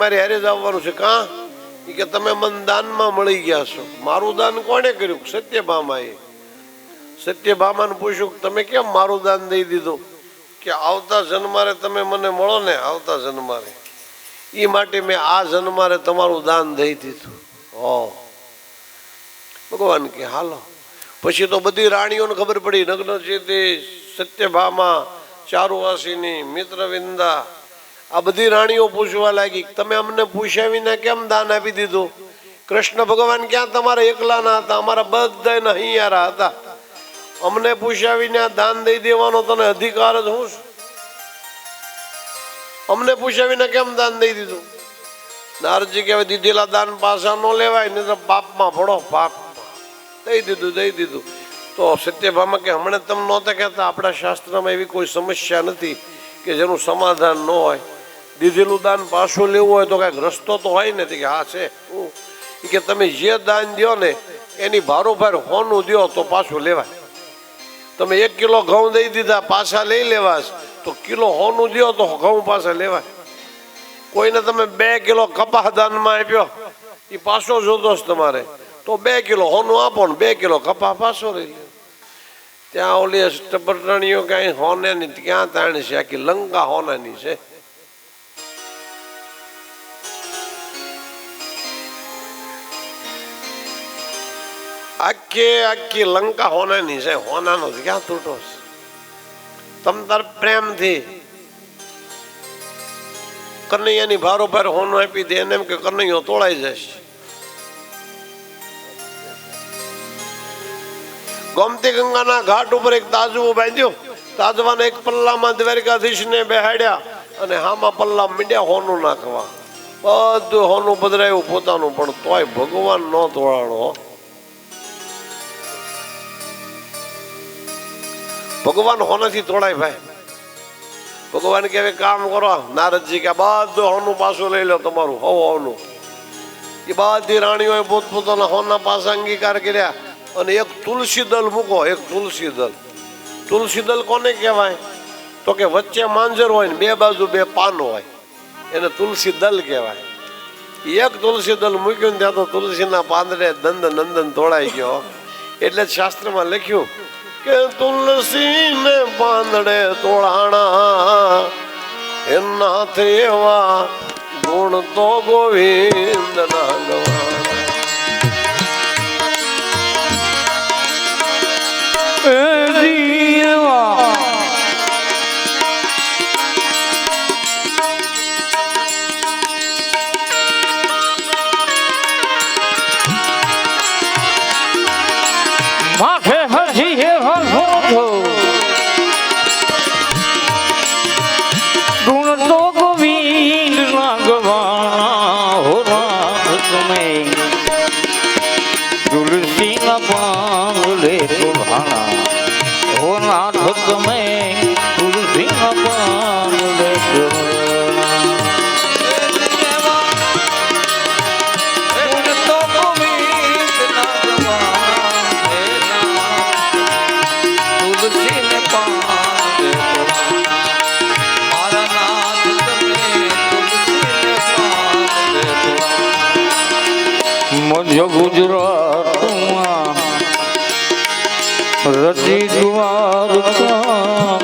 મારી હારે જ આવવાનું છે. કાં? એ કે તમે મને દાનમાં મળી ગયા છો. મારું દાન કોણે કર્યું? સત્યભામાએ. સત્યભામાને પૂછ્યું તમે કેમ મારું દાન દઈ દીધું? કે આવતા જન્મારે તમે મને મળો ને, આવતા જન્મારે, એ માટે મેં આ જન્મારે તમારું દાન દઈ દીધું. ભગવાન કે હાલો. પછી તો બધી રાણીઓને ખબર પડી. નગ્ન ચેતી, સત્યભામા, ચારુવાસીની, મિત્રવિંદા, આ બધી રાણીઓ પૂછવા લાગી તમે અમને પૂછ્યા વિના કેમ દાન આપી દીધું? કૃષ્ણ ભગવાન ક્યાં તમારા એકલાના હતા? અમારા બધાના હૈયારા હતા. અમને પૂછ્યા વિના દાન દઈ દેવાનો તને અધિકાર જ હું? અમને પૂછ્યા વિના કેમ દાન દઈ દીધું? નારદજી કહેવાય દીધેલા દાન પાછા ન લેવાય, નહીં તો પાપમાં પડો. પાપમાં દઈ દીધું. તો સત્યભામા કે હમણાં તમે નહોતા કહેતા આપણા શાસ્ત્રમાં એવી કોઈ સમસ્યા નથી કે જેનું સમાધાન ન હોય. દીધેલું દાન પાછું લેવું હોય તો કાંઈક રસ્તો તો હોય ને? કે હા છે. કે તમે જે દાન દો ને એની ભારોભાર હોનું દો તો પાછું લેવાય. તમે 1 કિલો ઘઉં દઈ દીધા, પાછા લઈ લેવા તો કિલો હોનું દો તો ઘઉં પાછા લેવાય. કોઈને તમે 2 કિલો કપાસ દાનમાં આપ્યો, એ પાછો જોતો જ તમારે, તો 2 કિલો હોનું આપો ને 2 કિલો કપાસ પાછો લઈ લે. ત્યાં ઓલી અષ્ટપટણીઓ કાંઈ હોને ની ક્યાં તાણી છે? આખી લંકા હોનાની છે. આખી લંકા હોનાની છે. હોનાનો ક્યાં તૂટો છે? તમ તાર પ્રેમથી કનૈયાની ભારોભાર હોનું આપી દે એને એમ કે કનૈયો તોડાઈ જશે. ગોમતી ગંગાના ઘાટ ઉપર એક તાજવું બાંધ્યું. તાજવાના એક પલ્લામાં દ્વારકાધીશને બેહાડ્યા અને હામાં પલ્લા મીડ્યા હોનું નાખવા. બધું હોનું પધરાયું પોતાનું, પણ તોય ભગવાન ન તોડાણો. ભગવાન હોનાથી તોડાય ભાઈ. ભગવાન કે કામ કરો. નારદજી કે બધું હોનું પાછું લઈ લો તમારું હોનું. એ બધી રાણીઓએ પોતપોતાના હોના પાછા અંગીકાર કર્યા અને એક તુલસી દલ મૂકો. એક તુલસી દલ. તુલસી દલ કોને કહેવાય? તો કે વચ્ચે માંજર હોય ને 2 બાજુ 2 પાન હોય, એને તુલસી દલ કહેવાય. એક તુલસી દલ મૂક્યું ને ત્યાં તો તુલસીના પાંદડે દંદ નંદન તોડાઈ ગયો. એટલે જ શાસ્ત્રમાં લખ્યું કે તુલસી ને પાંદડે તોડાણા એના એવા ગુણ તો ગોવિંદ ના ગવાણા. મધ્ય ગુજરાતમાં રચી દ્વારકા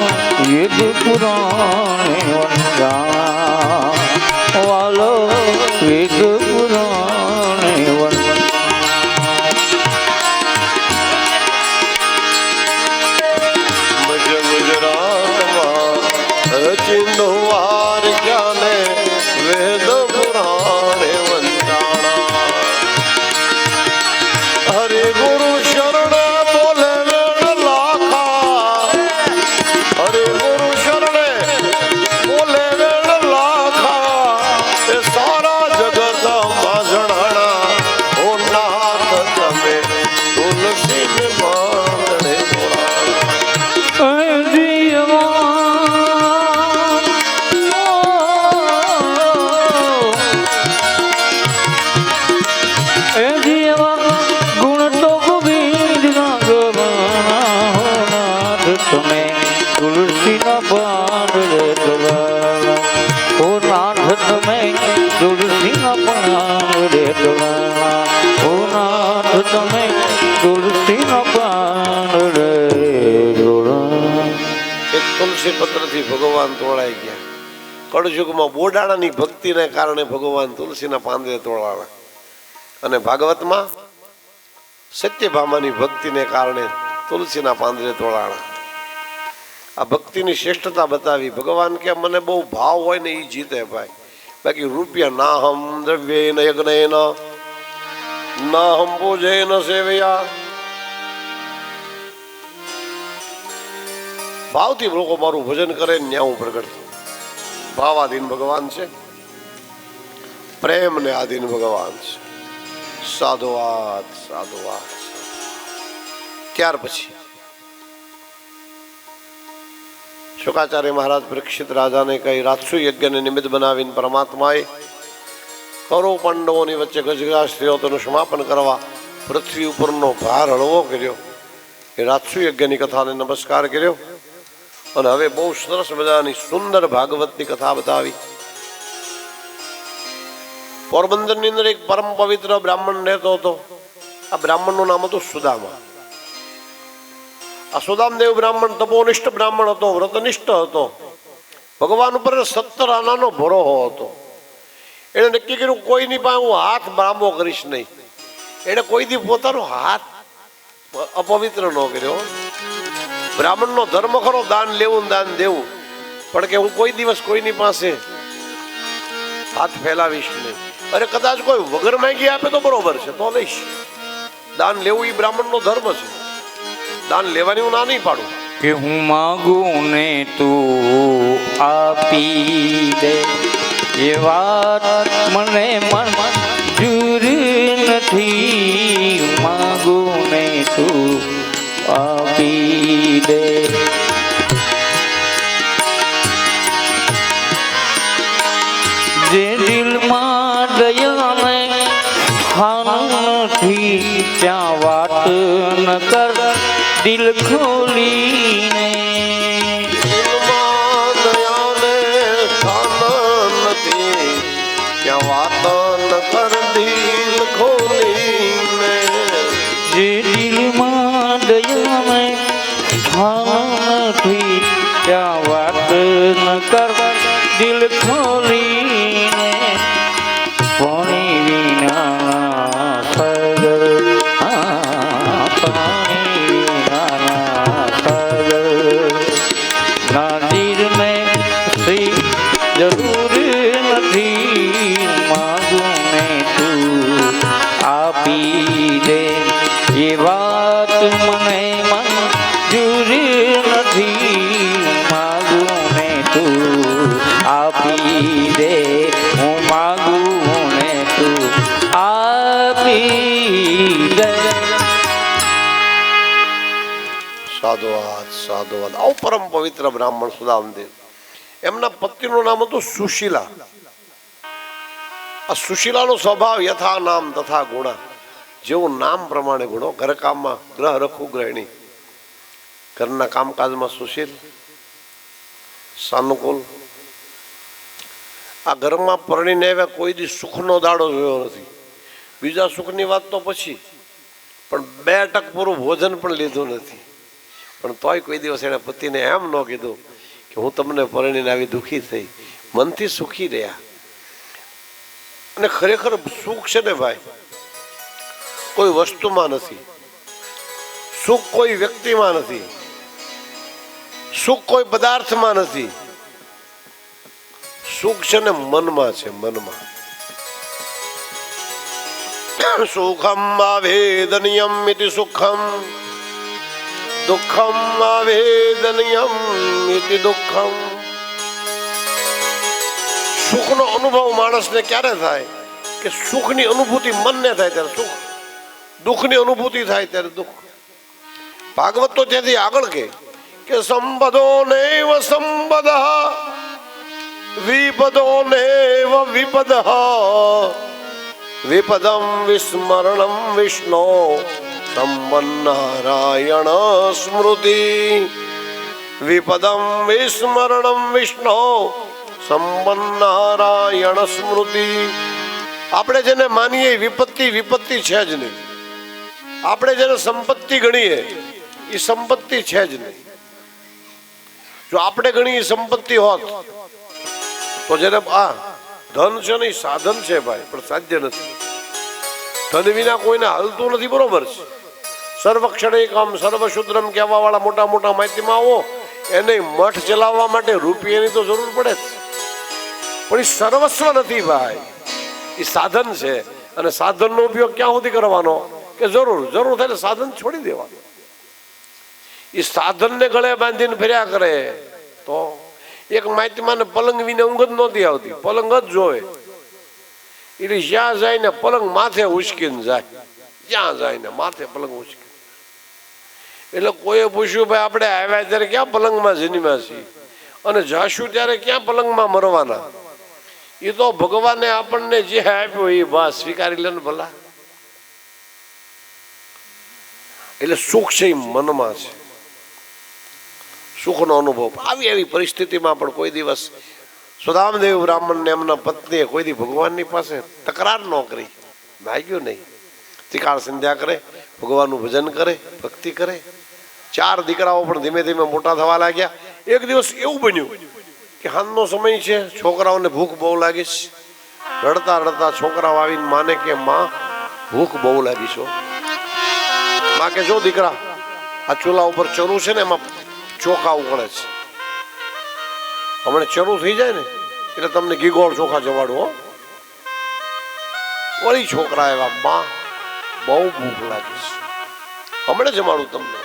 વેદ પુરાણે વંદા વાલો વેદ પુરાણે મધ્ય ગુજરાતમાં રચી દ્વારકા ને વેદ પુરાણે હરે ગુરુ શરણ બોલે વેણ લાખા. હરે ગુરુ શરણે બોલે વેણ લાખા. એ સારા જગત માં જણાણા ઓ નાથ તમે તુલસી ને પાંદડે તમે તુલસી ના પાંદડે તોડાણા. ઓ નાથ તમે તુલસી તુલસીના પાંદડે તોડાણા ઓ નાથ તમે તુલસીના પાંદડે તોડાણા. એક તુલસી પત્રથી ભગવાન તોડાઈ ગયા. કળયુગમાં બોડાણાની ભક્તિને કારણે ભગવાન તુલસીના પાંદડે તોડાણા અને ભાગવતમાં સત્યભામાની ભક્તિને કારણે તુલસીના પાંદડે તોડાણા. આ ભક્તિની શ્રેષ્ઠતા બતાવી. ભગવાન કે મને બહુ ભાવ હોય ને એ જીતે ભાઈ, બાકી રૂપિયા ના હમ દ્રવ્યેન યજ્ઞેન ના હમ પૂજેન સેવયા. ભાવથી લોકો મારું ભજન કરે ને ત્યાં હું પ્રગટ થઉં. ભાવાધીન ભગવાન છે, પ્રેમને આધીન ભગવાન છે. સાધુવાદ સાધુવાદ. ત્યાર પછી શુકાચાર્ય મહારાજ પરીક્ષિત રાજાને કહી રાજસુ યજ્ઞને નિમિત્ત બનાવીને પરમાત્માએ કૌરવ પાંડવોની વચ્ચે ગજગાજ થયો તેનું સમાપન કરવા પૃથ્વી ઉપરનો ભાર હળવો કર્યો. એ રાજસુ યજ્ઞની કથાને નમસ્કાર કર્યો અને હવે બહુ સરસ મજાની સુંદર ભાગવતની કથા બતાવી. પોરબંદરની અંદર એક પરમ પવિત્ર બ્રાહ્મણ રહેતો હતો. આ બ્રાહ્મણનું નામ હતું સુદામા. આ સુદામદેવ બ્રાહ્મણ તપોનિષ્ઠ બ્રાહ્મણ હતો, વ્રતનિષ્ઠ હતો, ભગવાન ઉપર 17 આનાનો ભરોહો હતો. એણે નક્કી કર્યું કોઈની પાસે હું હાથ લાંબો કરીશ નહીં. એણે કોઈ દી પોતાનો હાથ અપવિત્ર ન કર્યો. બ્રાહ્મણનો ધર્મ ખરો દાન લેવું ને દાન દેવું, પણ કે હું કોઈ દિવસ કોઈની પાસે હાથ ફેલાવીશ નહીં. અરે કદાચ કોઈ વગર માંગી આપે તો બરોબર છે, તો લઈશ. દાન લેવું એ બ્રાહ્મણનો ધર્મ છે. દાન લેવાની હું ના નહીં પાડું. કે હું માગું ને તું આપી દે એ વાત મને મંજૂર નથી. માગું ને તું આપી દે. જે દિલમાં દયાને સ્થાન નથી ત્યાં વાત ન કર દિલ ખોલીને. દિલમાં દયાને સ્થાન નથી ત્યાં વાત ન કર દિલ ખોલીને. જે દિલમાં દયાને સ્થાન નથી ત્યાં વાત ન કર દિલ ખોલીને. પાણી વિના સાગર, પાણી વિના સાગર નાદીર ને સી જરૂર નથી. માગું ને તું આપી દે એ વાત મને મંજૂર નથી. માગું ને તું આપી દે. હું માગું ને તું આપી દે. સાધુવાદ સાધુવાદ. આવું પરમ પવિત્ર બ્રાહ્મણ સુદામદેવ. એમના પત્નીનું નામ હતું સુશીલા. આ સુશીલાનો સ્વભાવ યથા નામ તથા ગુણા. જેવું નામ પ્રમાણે ગુણો. ઘરકામમાં ગ્રહ રખું ગૃહિણી, ઘરના કામકાજમાં સુશીલ, સાનુકૂળ. આ ઘરમાં પરણીને આવ્યા કોઈ દી સુખનો દાડો જોયો નથી. બીજા સુખની વાત તો પછી, પણ 2 ટક પૂરું ભોજન પણ લીધું નથી. પણ તોય કોઈ દિવસ એના પતિને એમ ન કીધું કે હું તમને પરણીને આવી દુઃખી થઈ. મનથી સુખી રહ્યા. અને ખરેખર સુખ છે ને ભાઈ, કોઈ વસ્તુમાં નથી. સુખ કોઈ વ્યક્તિમાં નથી. સુખ કોઈ પદાર્થમાં નથી. સુખ છે ને મનમાં છે, મનમાં. સુખમ આવેદનિયમ ઇતિ સુખમ, દુઃખમ આવેદનિયમ ઇતિ દુઃખમ. સુખનો અનુભવ માણસને ક્યારે થાય કે સુખની અનુભૂતિ મનને થાય ત્યારે સુખ, દુઃખની અનુભૂતિ થાય ત્યારે દુઃખ. ભાગવત તો ત્યાંથી આગળ કે સંબધો નૈવ સંબધઃ વિપદો નૈવ વિપદઃ વિપદમ વિસ્મરણમ વિષ્ણુ સંવન્નારાયણ સ્મૃતિ. વિપદમ વિસ્મરણમ વિષ્ણુ સંવન્નારાયણ સ્મૃતિ. આપણે જેને માનીએ વિપત્તિ વિપત્તિ છે જ નહીં. આપણે જેને સંપત્તિ ગણીએ એ સંપત્તિ છે જ નહીં. જો આપણે ગણીએ સંપત્તિ હોત તો જેને આ ધન છે ને એ સાધન છે ભાઈ, પણ સાધ્ય નથી. ધન વિના કોઈને હાલતું નથી, બરોબર છે. સર્વક્ષણિકમ સર્વશુદ્રમ કહેવા વાળા મોટા મોટા માહિતીમાં આવો, એને મઠ ચલાવવા માટે રૂપિયાની તો જરૂર પડે જ, પણ એ સર્વસ્વ નથી ભાઈ, એ સાધન છે. અને સાધનનો ઉપયોગ ક્યાં સુધી કરવાનો કે જરૂર થાય સાધન છોડી દેવાનું. એ સાધનને ગળે બાંધીને ફર્યા કરે તો એક માહિતીમાં પલંગ વિને ઊંઘ જ નહોતી આવતી, પલંગ જ જોવે. એટલે જ્યાં જાય ને પલંગ માથે ઉચકીને જાય, જ્યાં જાય ને માથે પલંગ ઉચકે. એટલે કોઈએ પૂછ્યું ભાઈ આપણે આવ્યા ત્યારે ક્યાં પલંગમાં જન્મ્યા છીએ અને જાશું ત્યારે ક્યાં પલંગમાં મરવાના? એ તો ભગવાને આપણને જે આપ્યો એ બસ સ્વીકારી લે ને ભલા. એટલે સુખ છે એ મનમાં છે, સુખનો અનુભવ. આવી પરિસ્થિતિમાં પણ કોઈ દિવસ સુદામદેવ બ્રાહ્મણને એમના પત્નીએ કોઈ દી ભગવાનની પાસે તકરાર ન કરી, માગ્યું નહીં. ત્રિકાળ સંધ્યા કરે, ભગવાનનું ભજન કરે, ભક્તિ કરે. 4 દીકરાઓ પણ ધીમે ધીમે મોટા થવા લાગ્યા. એક દિવસ એવું બન્યું કે હાલનો સમય છે, છોકરાઓને ભૂખ બહુ લાગી છે. રડતા રડતા છોકરાઓ આવીને માને કે માં ભૂખ બહુ લાગી છો. માં કે જો દીકરા આ ચૂલા ઉપર ચરું છે ને એમાં ચોખા ઉકળે છે, હમણાં ચરું થઈ જાય ને એટલે તમને ઘીગોળ ચોખા જવાડું. હો વળી છોકરા એવા માં બહુ ભૂખ લાગી છે, હમણાં જમાડું તમને.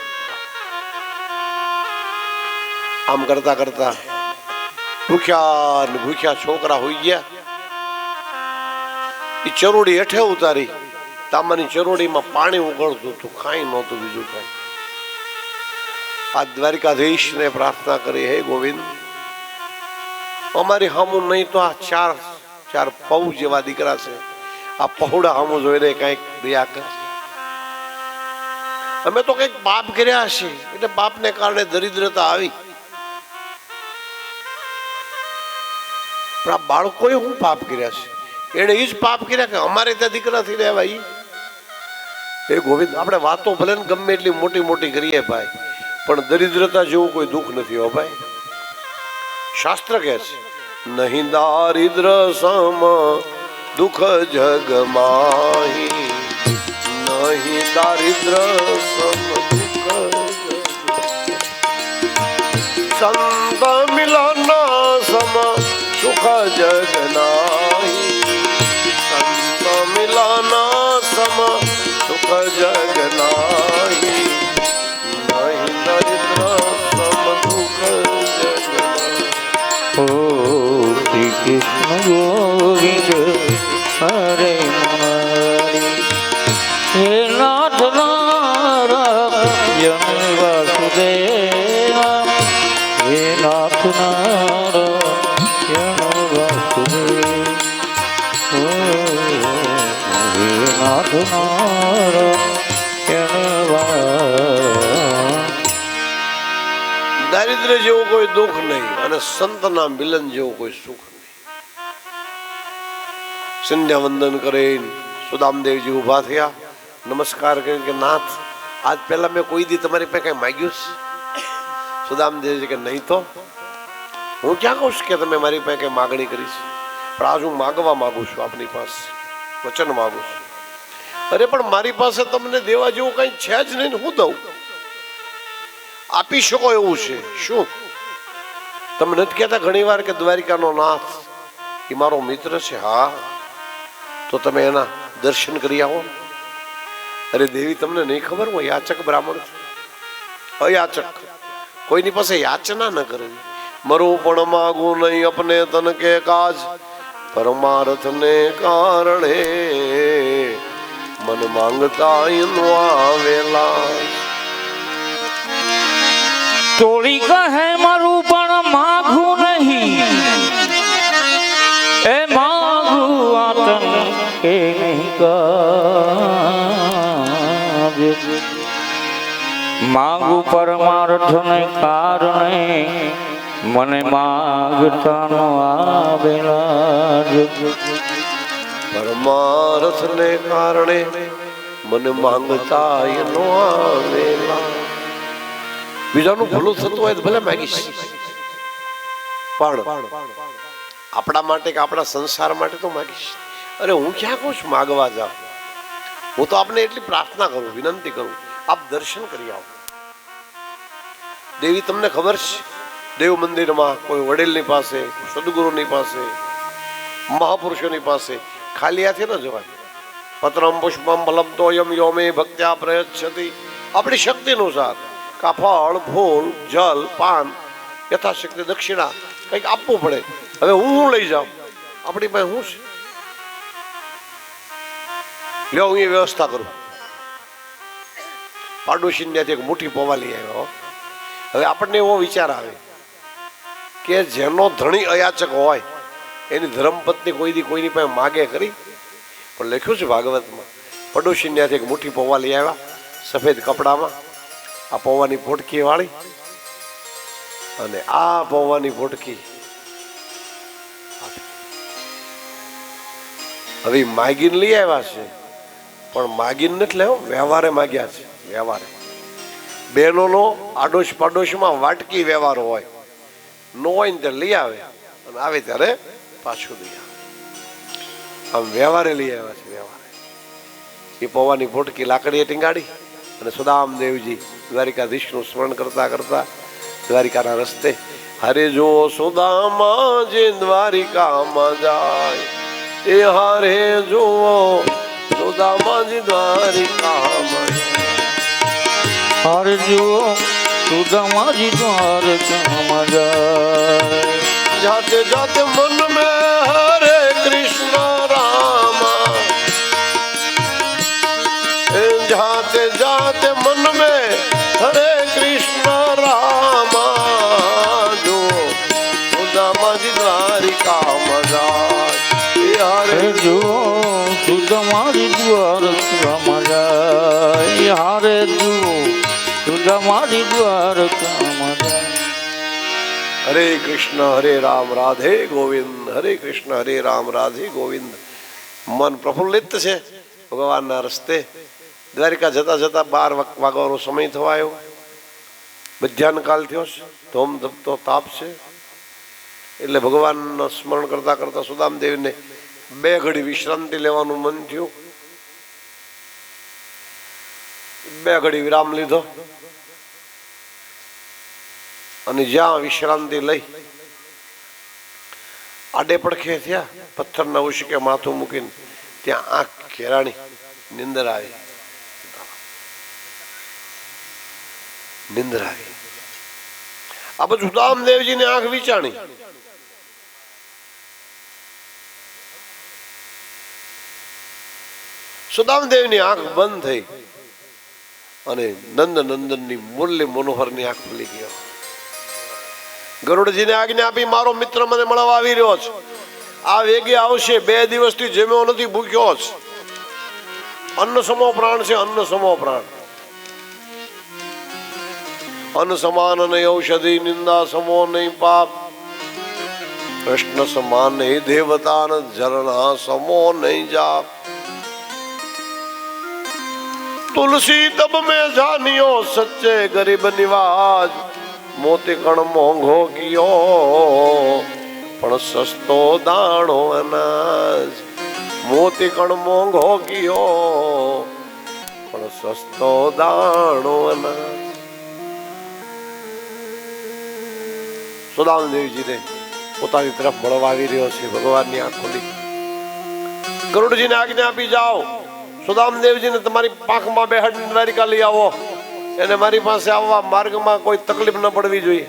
આમ કરતા કરતા ભૂખ્યા છોકરા હોઈ ગયા. એ ચરોડી હેઠે ઉતારી, તાંબાની ચરોડીમાં પાણી ઉકળતું હતું, કાંઈ નહોતું બીજું કાંઈ. આ દ્વારિકાધીશને પ્રાર્થના કરી, હે ગોવિંદ અમારી હામું નહીં તો આ ચાર પૌ જેવા દીકરા છે, આ પહોળા હામું જોઈને કંઈક દયા કર. અમે તો કંઈક પાપ કર્યા હશે એટલે પાપને કારણે દરિદ્રતા આવી, પણ આ બાળકોએ હું પાપ કર્યા છે? એને એ જ પાપ કર્યા કે અમારે ત્યાં દીકરા થઈ રહ્યા ભાઈ. એ ગોવિંદ આપણે વાતો ભલે ને ગમે એટલી મોટી મોટી કરીએ ભાઈ, પણ દરિદ્રતા જેવું કોઈ દુઃખ નથી હો ભાઈ. શાસ્ત્ર કહે છે નહીં દારિદ્ર સમ દુઃખ જગ માહી, નહીં દારિદ્ર સમ દુઃખ સંત મિલન સમ સુખ જગ નાહી, સંત મિલન સમ સુખ જગ નાહી, નહીં દરિદ્ર સમ દુઃખ જગ નાહી. ઓ શ્રી કૃષ્ણ ગોવિંદ હરે મુરારી, હે નાથ નારાયણ વાસુદેવ, હે નાથ નારાયણ વાસુદેવ, હે નાથ નારાયણ વાસુદેવ. દારિદ્ર્ય જેવું કોઈ દુઃખ નહીં અને સંતના મિલન જેવું કોઈ સુખ નહીં. સંધ્યા વંદન કરીને સુદામદેવજી ઉભા થયા, નમસ્કાર કર્યો કે નાથ આજ પહેલા મેં કોઈ દી તમારી પાસે કઈ માગ્યું છે? સુદામદેવજી કે નહીં તો હું ક્યાં કહું છું કે તમે મારી પાસે કઈ માગણી કરીશ, પણ આજ હું માગવા માંગુ છું આપની પાસે, વચન માંગુ છું. અરે પણ મારી પાસે તમને દેવા જેવું કઈ છે જ નહીં, હું દઉં? આપી શકો એવું છે શું? તમે નથી કહેતા ઘણી વાર કે દ્વારિકાનો નાથ એ મારો મિત્ર છે? હા, તો તમે એના દર્શન કરી આવો. અરે દેવી તમને નહીં ખબર, હું યાચક બ્રાહ્મણ છું, અયાચક, કોઈની પાસે યાચના ન કરવી. મરું પણ માગું નહીં અપને તન કે કાજ, પરમાર્થ ને કારણે મન માંગતા એનો આવેલા. તોડી કહે મારું પણ માગું નહીં, એ માગું આતન કે નહીં કાજ, માગું પરમાર્થ ને કારણે મને માગતાનો આવેલા. પરમાર્થને કારણે મને માંગતા એનો આવેલા. બીજાનું ભલું થતું હોય તો ભલે માગીશ, પણ આપણા માટે કે આપણા સંસાર માટે તો માગીશ. અરે હું ક્યાં કહું છું માગવા જાઉં, હું તો આપને એટલી પ્રાર્થના કરું, વિનંતી કરું, આપ દર્શન કરી આવો. દેવી તમને ખબર છે, દેવ મંદિરમાં કોઈ વડીલની પાસે, સદગુરુની પાસે, મહાપુરુષોની પાસે ખાલી હાથે ન જવાય. પત્રમ પુષ્પમ ફલમ તોયમ યોમે ભક્ત્યા પ્રયચ્છતિ. આપણી શક્તિ અનુસાર કાફળ, ફૂલ, જલ, પાન, યથાશક્તિ દક્ષિણા કંઈક આપવું પડે. હવે હું લઈ જાઉં, આપણી પાસે શું છે? લ્યો હું એ વ્યવસ્થા કરું. પાડોશી ત્યાંથી એક મોટી પૌવા લઈ આવ્યો. હવે આપણને એવો વિચાર આવે કે જેનો ધણી અયાચક હોય એની ધર્મપત્ની કોઈની પાસે માગે ખરી? પણ લખ્યું છે ભાગવતમાં, પડોશી ત્યાંથી એક મોટી પૌવા લઈ આવ્યા સફેદ કપડામાં. આ પૌવાની પોટકી વાળી અને આ પૌવાની પોટકી હવે માગીને લઈ આવ્યા છે, પણ માગીને નથી લેવો, વ્યવહારે માગ્યા છે. વ્યવહારે બહેનોનો આડોશ પાડોશમાં વાટકી વ્યવહાર હોય, ન હોય ને ત્યારે લઈ આવે અને આવે ત્યારે પાછું લઈ આવે. આમ વ્યવહારે લઈ આવ્યા છે. વ્યવહારે એ પૌવાની પોટકી લાકડીએ ટીંગાડી અને સુદામદેવજી દ્વારિકાધીશનું સ્મરણ કરતા કરતા દ્વારિકાના રસ્તે, હરે જો સુદામાજી દ્વારિકામાં જાય, એ હારે જુઓ સુદામાજી દ્વારિકામાં જાય, હરે જુઓ સુદામાજી દ્વારકામાં જાય. જાતે જાતે મન में हरे कृष्ण रामा, जाते जाते मन में हरे कृष्ण रामा, जो सुदामाजी द्वारिकाમાં જાય, હરે જુઓ સુદામાજી દ્વારકામાં જાય, હરે જુઓ સુદામાજી દ્વારકામાં જાય. હરે કૃષ્ણ હરે રામ રાધે ગોવિંદ, હરે કૃષ્ણ હરે રામ રાધે ગોવિંદ. મન પ્રફુલ્લિત છે ભગવાનના રસ્તે. દ્વારિકા જતા જતા 12 વાગવાનો સમય થવા આવ્યો. મધ્યાહન કાલ થયો છે, ધોમ ધપતો તાપ છે. એટલે ભગવાનનું સ્મરણ કરતા કરતા સુદામદેવને 2 ઘડી વિશ્રાંતિ લેવાનું મન થયું. 2 ઘડી વિરામ લીધો અને જ્યાં વિશ્રાંતિ લઈ આડે પડખે થયા, પથ્થરના ઉશકે માથું મૂકીને ત્યાં આંખ ઘેરાણી, નિંદર આવી. નિંદર આવી. આ બધું સુદામદેવજીની આંખ વિચાણી. સુદામદેવની આંખ બંધ થઈ અને નંદનંદનની મુરલી મનોહરની આંખ ખુલી ગયો. ગરુડજીને આજ્ઞા આપી, મારો મિત્ર મને મળવા આવી રહ્યો છે, આ વેગે આવશે. 2 દિવસથી જમ્યો નથી, ભૂખ્યો છે. અન્ન સમો પ્રાણ છે, અન્ન સમો પ્રાણ. અન્ન સમાન નહીં ઔષધિ, નિંદા સમો નહીં પાપ, કૃષ્ણ સમાન નહીં દેવતા, ઝરણા સમો નહીં જાપ. તુલસી તબ में જાનિયો સચ્ચે ગરીબ નિવાજ, મોતી કણ મોંઘો કયો પણ સસ્તો દાણો અનાજ. મોતી કણ મોંઘો કયો પણ સસ્તો દાણો અનાજ. સુદામદેવજીને પોતાની તરફ મળવા આવી રહ્યો છે. ભગવાનની આંખ ખોલી. ગરુડજીને આજ્ઞા આપી, જાઓ સુદામદેવજીને તમારી પાંખમાં બેહાડીને દ્વારિકા લઈ આવો. એને મારી પાસે આવવા માર્ગમાં કોઈ તકલીફ ન પડવી જોઈએ.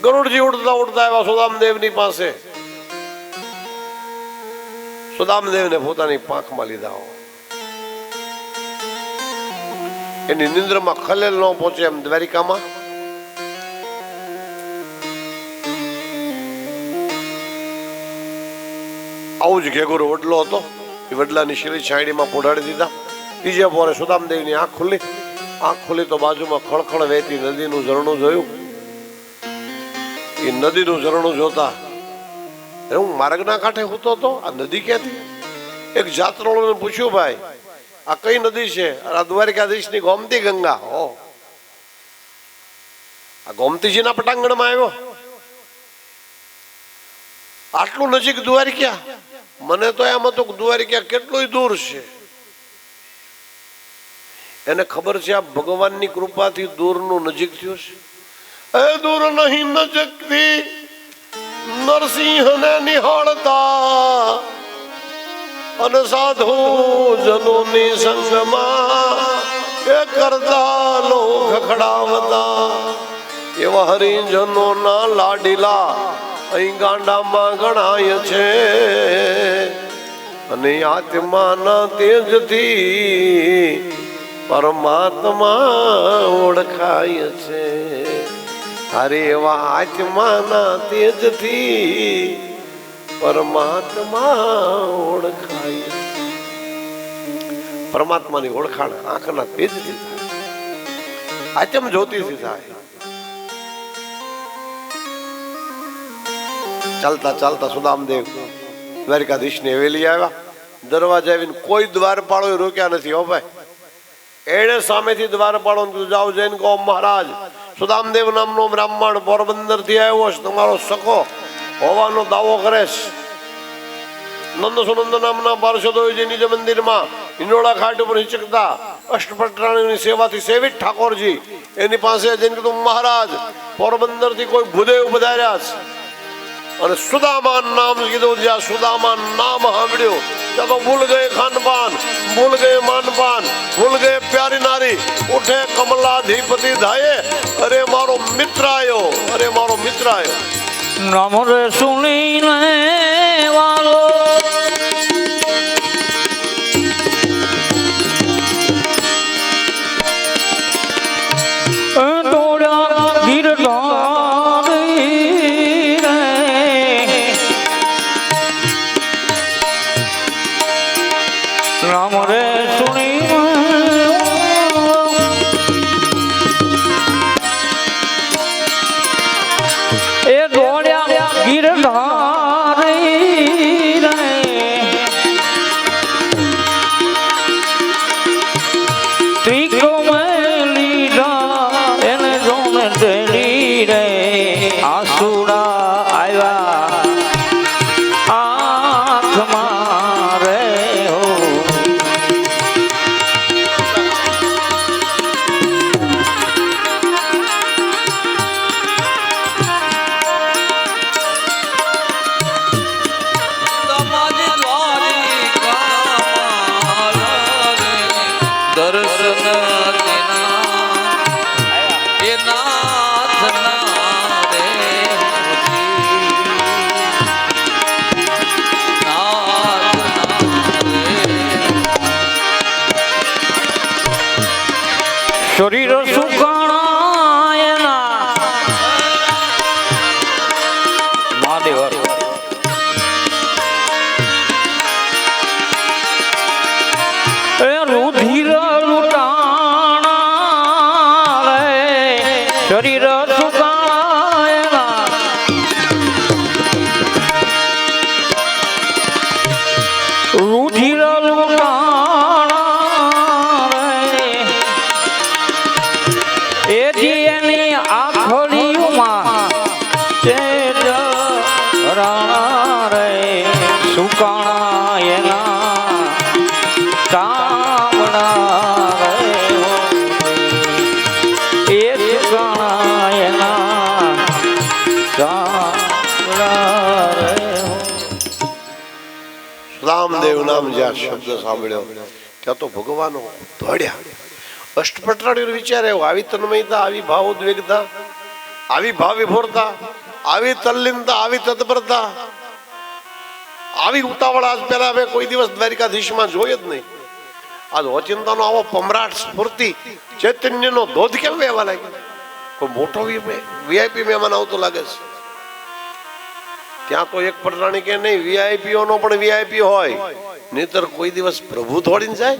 ગરુડજી ઉડતા ઉડતા આવ્યા સુદામદેવની પાસે. સુદામદેવને પોતાની પાંખમાં લીધા. એની નિંદ્રમાં ખલેલ ન પહોંચે એમ દ્વારિકામાં આવું જ ઘેઘોરો વડલો હતો. એ વડલાની શીરી છાંયડીમાં પોઢાડી દીધા. ત્રીજે પોરે સુદામદેવની આંખ ખુલ્લી. આંખ ખુલ્લી તો બાજુમાં ખળખળ વહેતી નદીનું ઝરણું જોયું. એ નદીનું ઝરણું જોતા અરે હું માર્ગના કાંઠે સૂતો હતો, આ નદી ક્યાંથી? એક જાત્રાળુને પૂછ્યું, ભાઈ આ કઈ નદી છે? આ દ્વારકાધીશની ગોમતી ગંગા. ઓ, આ ગોમતીજીના પટાંગણમાં આવ્યો, આટલું નજીક દ્વારકા? મને તો એમ હતું કે દ્વારકા કેટલું દૂર છે. એને ખબર છે આ ભગવાનની કૃપાથી દૂરનું નજીક થયું છે. એ દૂર નહીં નજીકથી નરસિંહને નિહાળતા અને સાધુ જનોની સંગમાં એ કરતા લો ખખડાવતા એવા હરિજનોના લાડીલા અહીં ગાંડામાં ગણાય છે. અને આત્માના તેજથી પરમાત્મા ઓળખાય છે. અરે એવા આત્માના તેજથી પરમાત્મા ઓળખાય. પરમાત્માની ઓળખાણ આંખના તેજથી થાય, આત્મ જ્યોતિથી થાય. ચાલતા ચાલતા સુદામદેવ દ્વારકાધીશની હવેલી આવ્યા. દરવાજા આવીને કોઈ દ્વારપાળો રોક્યા નથી. હો ભાઈ, એને સામેથી દ્વારપાળો જાઓ જઈને કહો, મહારાજ સુદામદેવ નામનો બ્રાહ્મણ પોરબંદર થી આવ્યો છે, તમારો સખો હોવાનો દાવો કરે છે. નંદ સુનંદ નામના પાર્ષદોએ નિજ મંદિરમાં હિંડોળા ખાટ ઉપર હિચકતા અષ્ટપટરાણીની સેવાથી સેવિત ઠાકોરજી એની પાસે જઈને કીધું, મહારાજ પોરબંદર થી કોઈ ભૂદેવ પધાર્યા છે. અને સુદામા નામ કીધું. જ્યાં સુદામા નામ સાંભળ્યું ત્યાં તો ભૂલ ગયે ખાનપાન, ભૂલ ગયે માનપાન, ભૂલ ગયે પ્યારી નારી. ઉઠે કમલાધિપતિ ધાયે, અરે મારો મિત્ર આવ્યો, અરે મારો મિત્ર આવ્યો. નામ રે સુણીને વાલો દોડ્યા ગીરધારી રે. નામ રે સુણીને એ દોડ્યા ગીરધારી રે. ત્રિકો મેં લીધા એને જોને તેડી રે. આસુડા આવ્યા આંખમાં રે. હો દર્શન એ નાથના રે શરીર સુકાણા એના મહાદેવ. એ રુધિર લૂંટાણા રે. શરીર સુકાણા એના રુધિર લૂંટાણા રે. એથી એની આંખડીઓમાં તેજ રાણા રે. સુકાણા એના કામણા રે. એ સુકાણા એના કામણા રે. રામદેવ નામ જ્યાં શબ્દ સાંભળ્યો ત્યાં તો ભગવાન દોડ્યા. અષ્ટપટરાણીનો વિચાર આવ્યો, આવી તન્મયતા, આવી ભાવ ઉદ્વેગતા, આવી ભાવ વિભોરતા, આવી તલ્લીનતા, આવી તત્પરતા, આવી ઉતાવળ આજ પહેલા મેં કોઈ દિવસ દ્વારકાધીશમાં જોઈ જ નહીં. આજ ઓચિંતાનો આવો પમરાટ સ્ફૂર્તિ ચૈતન્યનો ધોધ કેમ વહેવા લાગ્યો? કોઈ મોટો વીઆઈપી મહેમાન આવતો લાગે છે. ત્યાં તો એક પટરાણી કે નહીં, વીઆઈપીઓ નો પણ વીઆઈપી હોય, નહીતર કોઈ દિવસ પ્રભુ થોડીને જાય.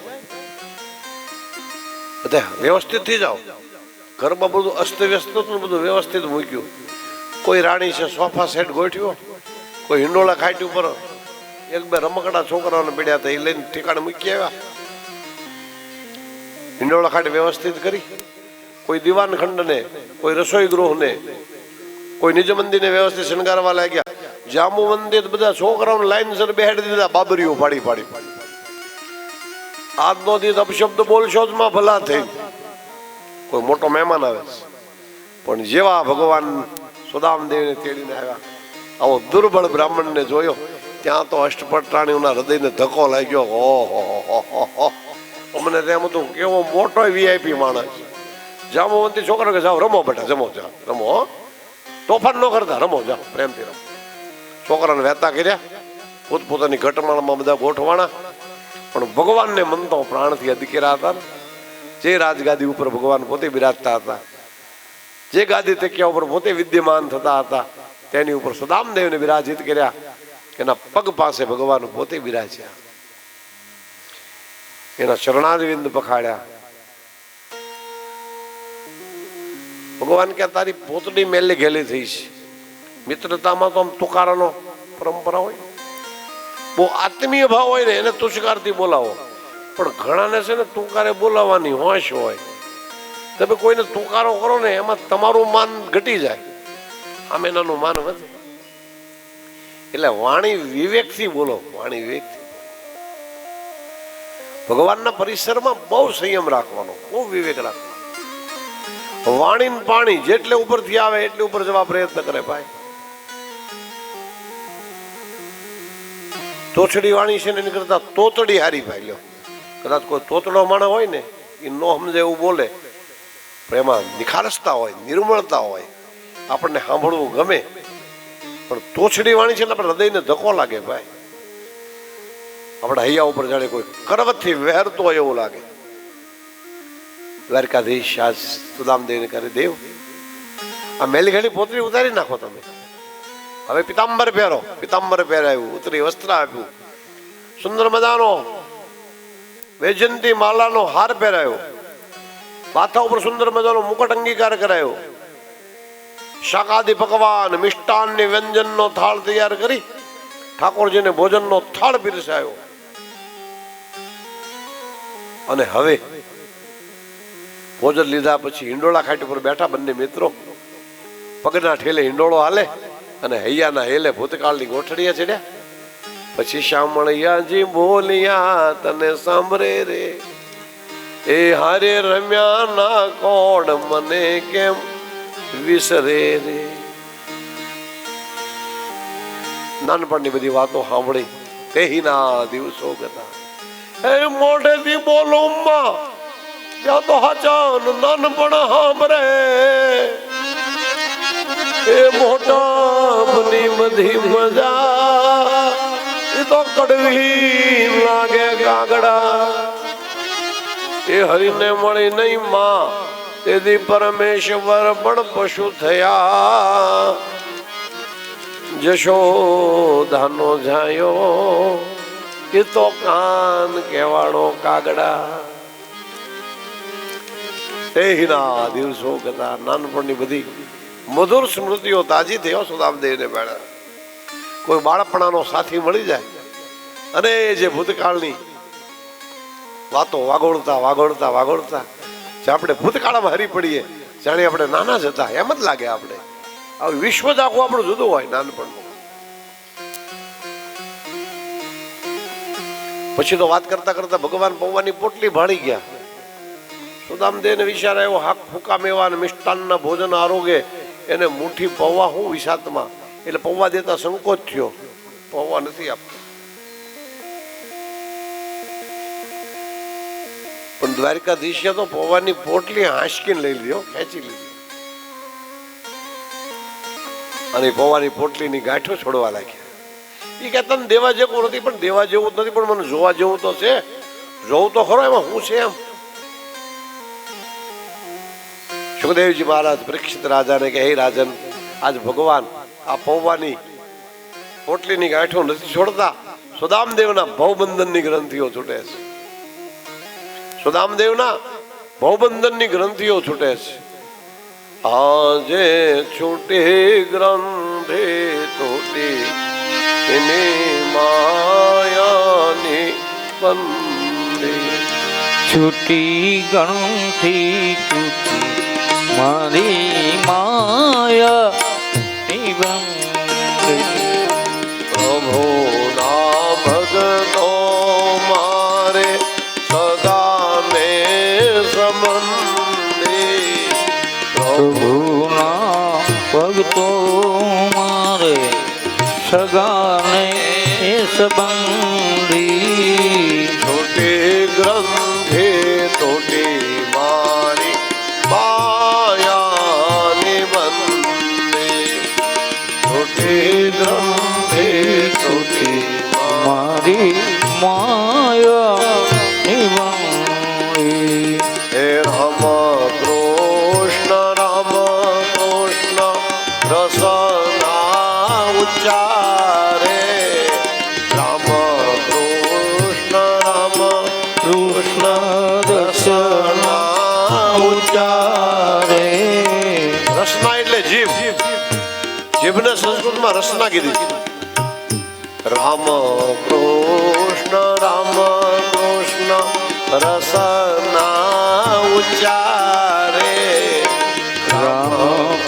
બધા વ્યવસ્થિત થઈ જાઓ. ઘરમાં બધું અસ્તવ્યસ્ત હતું, બધું વ્યવસ્થિત મૂક્યું. કોઈ રાણી છે સોફા સેટ ગોઠવ્યો, કોઈ હિંડોળા ખાટી ઉપર એક બે રમકડા છોકરાઓને પીડ્યા હતા, એ લઈને ઠેકાણે મૂકી આવ્યા. હિંડોળા ખાટી વ્યવસ્થિત કરી, કોઈ દીવાન ખંડને, કોઈ રસોઈ ગૃહને, કોઈ નિજ મંદિરને વ્યવસ્થિત શણગારવા લાગ્યા. જાંબુ મંદિર બધા છોકરાઓને લાઈનસર બેહાડી દીધા, બાબરીઓ પાડી પાડી. આજનો દિવસ અપશબ્દ બોલશો જ માં ભલા થઈ. કોઈ મોટો મહેમાન આવે છે, પણ જેવા ભગવાન સુદામદેવને તેડીને આવ્યા, આવો દુર્બળ બ્રાહ્મણને જોયો, ત્યાં તો અષ્ટપટાણીઓના હૃદયને ધક્કો લાગ્યો. ઓહો, અમને તેમ હતું કેવો મોટો વીઆઈપી માણસ. જાંબુવંતી છોકરા કે જાઓ રમો બેટા, જમો જાઓ રમો, તોફાન ન કરતા, રમો જાઓ પ્રેમથી રમો. છોકરાને વહેતા કર્યા, પોતપોતાની ઘટમાળમાં બધા ગોઠવાણા. પણ ભગવાનને મન તો પ્રાણથી અધકેરા હતા ને. જે રાજગાદી ઉપર ભગવાન પોતે બિરાજતા હતા, જે ગાદી તકિયા ઉપર પોતે વિદ્યમાન થતા હતા, તેની ઉપર સુદામદેવને વિરાજિત કર્યા. એના પગ પાસે ભગવાન પોતે બિરાજ્યા, એના શરણારવિંદ પખાડ્યા. ભગવાન કે તારી પોતડી મેલી ઘેલી થઈ છે. મિત્રતામાં તો આમ તુકારાનો પરંપરા હોય, બહુ આત્મીય ભાવ હોય ને એને તુષ્કારથી બોલાવો. પણ ઘણાને છે ને તુકારે બોલાવવાની હોશ હોય. તમે કોઈને તુકારો કરો ને એમાં તમારું માન ઘટી જાય, આમ એનાનું માન વધે. એટલે વાણી વિવેકથી બોલો, વાણી વિવેકથી. ભગવાનના પરિસરમાં બહુ સંયમ રાખવાનો, બહુ વિવેક રાખવાનો. વાણી પાણી જેટલે ઉપરથી આવે એટલે ઉપર જવા પ્રયત્ન કરે ભાઈ. તોછડી વાણી છે ને એની કરતા તોતડી હારી ભાઈ. લ્યો, કદાચ કોઈ તોતડો માણસ હોય ને એ નો સમજે એવું બોલે, પણ એમાં નિખારસતા હોય, નિર્મળતા હોય, આપણને સાંભળવું ગમે. પણ તોછડી વાણી છે ને આપણે હૃદયને ધક્કો લાગે ભાઈ. આપણા હૈયા ઉપર જાણે કોઈ કરવતથી વહેરતો હોય એવું લાગે. દ્વારકાધીશ આજ સુદામદેવને કરે, દેવ આ મેલી ઘડી પોતરી ઉતારી નાખો તમે, હવે પિતાંબર પહેરો. પિતાંબર પહેરાયું, ઉતરી વસ્ત્ર આપ્યું, સુંદર મજાનો વૈજયંતી માલાનો હાર પહેરાયો, માથા ઉપર સુંદર મજાનો મુકટ અંગીકાર કરાયો, શાકાદી પકવાન મિષ્ટાનની વ્યંજનનો થાળ તૈયાર કરી ઠાકોરજીને ભોજનનો થાળ પીરસાયો. અને હવે ભોજન લીધા પછી હિંડોળા ખાટી પર બેઠા બંને મિત્રો. પગના ઠેલે હિંડોળો હાલે અને હૈયાના હેલે ભૂતકાળની ગોઠડીએ ચડ્યા. પછી શામળિયાજી બોલિયા તને સાંભળે રે, એ હારે રમ્યા ના કોડ મને કેમ વિસરે રે. નાનપણની બધી વાતો સાંભળી તેહીના દિવસો ગતા. એ મોઢેથી બોલો માં, ત્યાં તો હાચન નાનપણ સાંભળે. એ મોટાની બધી મજા એ તો કડવી લાગે કાગડા. એ હરિને મળી નહીં માં, તેથી પરમેશ્વર પણ પશુ થયા. જશોદાનો જાયો એ તો કાન કેવાડો કાગડા. તેના દિવસો ગતા. નાનપણની બધી મધુર સ્મૃતિઓ તાજી થયો સુદામદેવને બેઠા. કોઈ બાળપણાનો સાથી મળી જાય અને જે ભૂતકાળની વાતો વાગોળતા વાગોળતા વાગોળતા જે આપણે ભૂતકાળમાં હરી પડીએ, જાણે આપણે નાના જ હતા એમ જ લાગે. આપણે આવું વિશ્વ જ આખું આપણું જુદું હોય નાનપણનું. પછી તો વાત કરતા કરતા ભગવાન પૌવાની પોટલી ભાળી ગયા. સુદામદેવને વિચાર આવ્યો, હાક ફૂકા મેવા અને મિષ્ટાનના ભોજન આરોગે એને મુઠ્ઠી પૌવા હું વિષાતમાં. એટલે પૌવા દેતા સંકોચ થયો, પૌવા નથી આપતો. પણ દ્વારકાધીશે તો પૌવાની પોટલી હાંસકીને લઈ લીધો, ખેંચી લીધી અને પૌવાની પોટલીની ગાંઠો છોડવા લાગ્યા. એ કહેતા ને દેવા જેવું નથી, પણ દેવા જેવું નથી, પણ મને જોવા જેવું તો છે. જોવું તો ખરો, એમાં હું છે એમ. સુખદેવજી મહારાજ પરીક્ષિત રાજાને કે, હે રાજન, આજ ભગવાન આ પૌવાની પોટલીની ગાંઠો નથી છોડતા, સુદામદેવના ભવબંધનની ગ્રંથિઓ છૂટે છે. સુદામદેવના ભવબંધનની ગ્રંથિઓ છૂટે છે. આજે છૂટી ગ્રંથિ તૂટી એને માયાની બંદે. છૂટી ગણથી છૂટી મારી માયા નિબંધ. પ્રભુના ભગતો મારે સદાને સંબંધે. પ્રભુના ભક્તો મારે સગાને સંબંધી. છોટે ગ્રંથે તોટે મારી માયાની બંદે. છોટે ગ્રંથે તોટે મારી માયા નિબંધી. હે રામ કૃષ્ણ રસના ઉચ્ચારે. રામ કૃષ્ણ રસના ઉચ્ચારે. રસના એટલે જીભ. જીભને સંસ્કૃતમાં રસના કીધી. રામ કૃષ્ણ રસના ઉચ્ચારે. રામ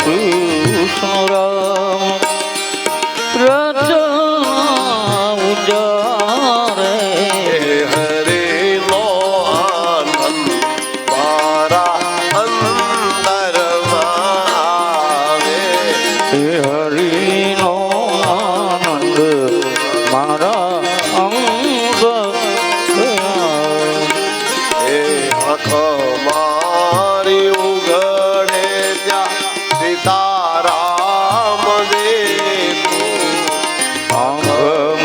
કૃષ્ણ રામ રચના ઉજારે. હરિનો આનંદ મારા અંતરમાં આવે. હે હરિનો આનંદ મારા અંગ. હે આંખ મારી ઉઘડે ત્યાં સીતારામ દેખું. આંખ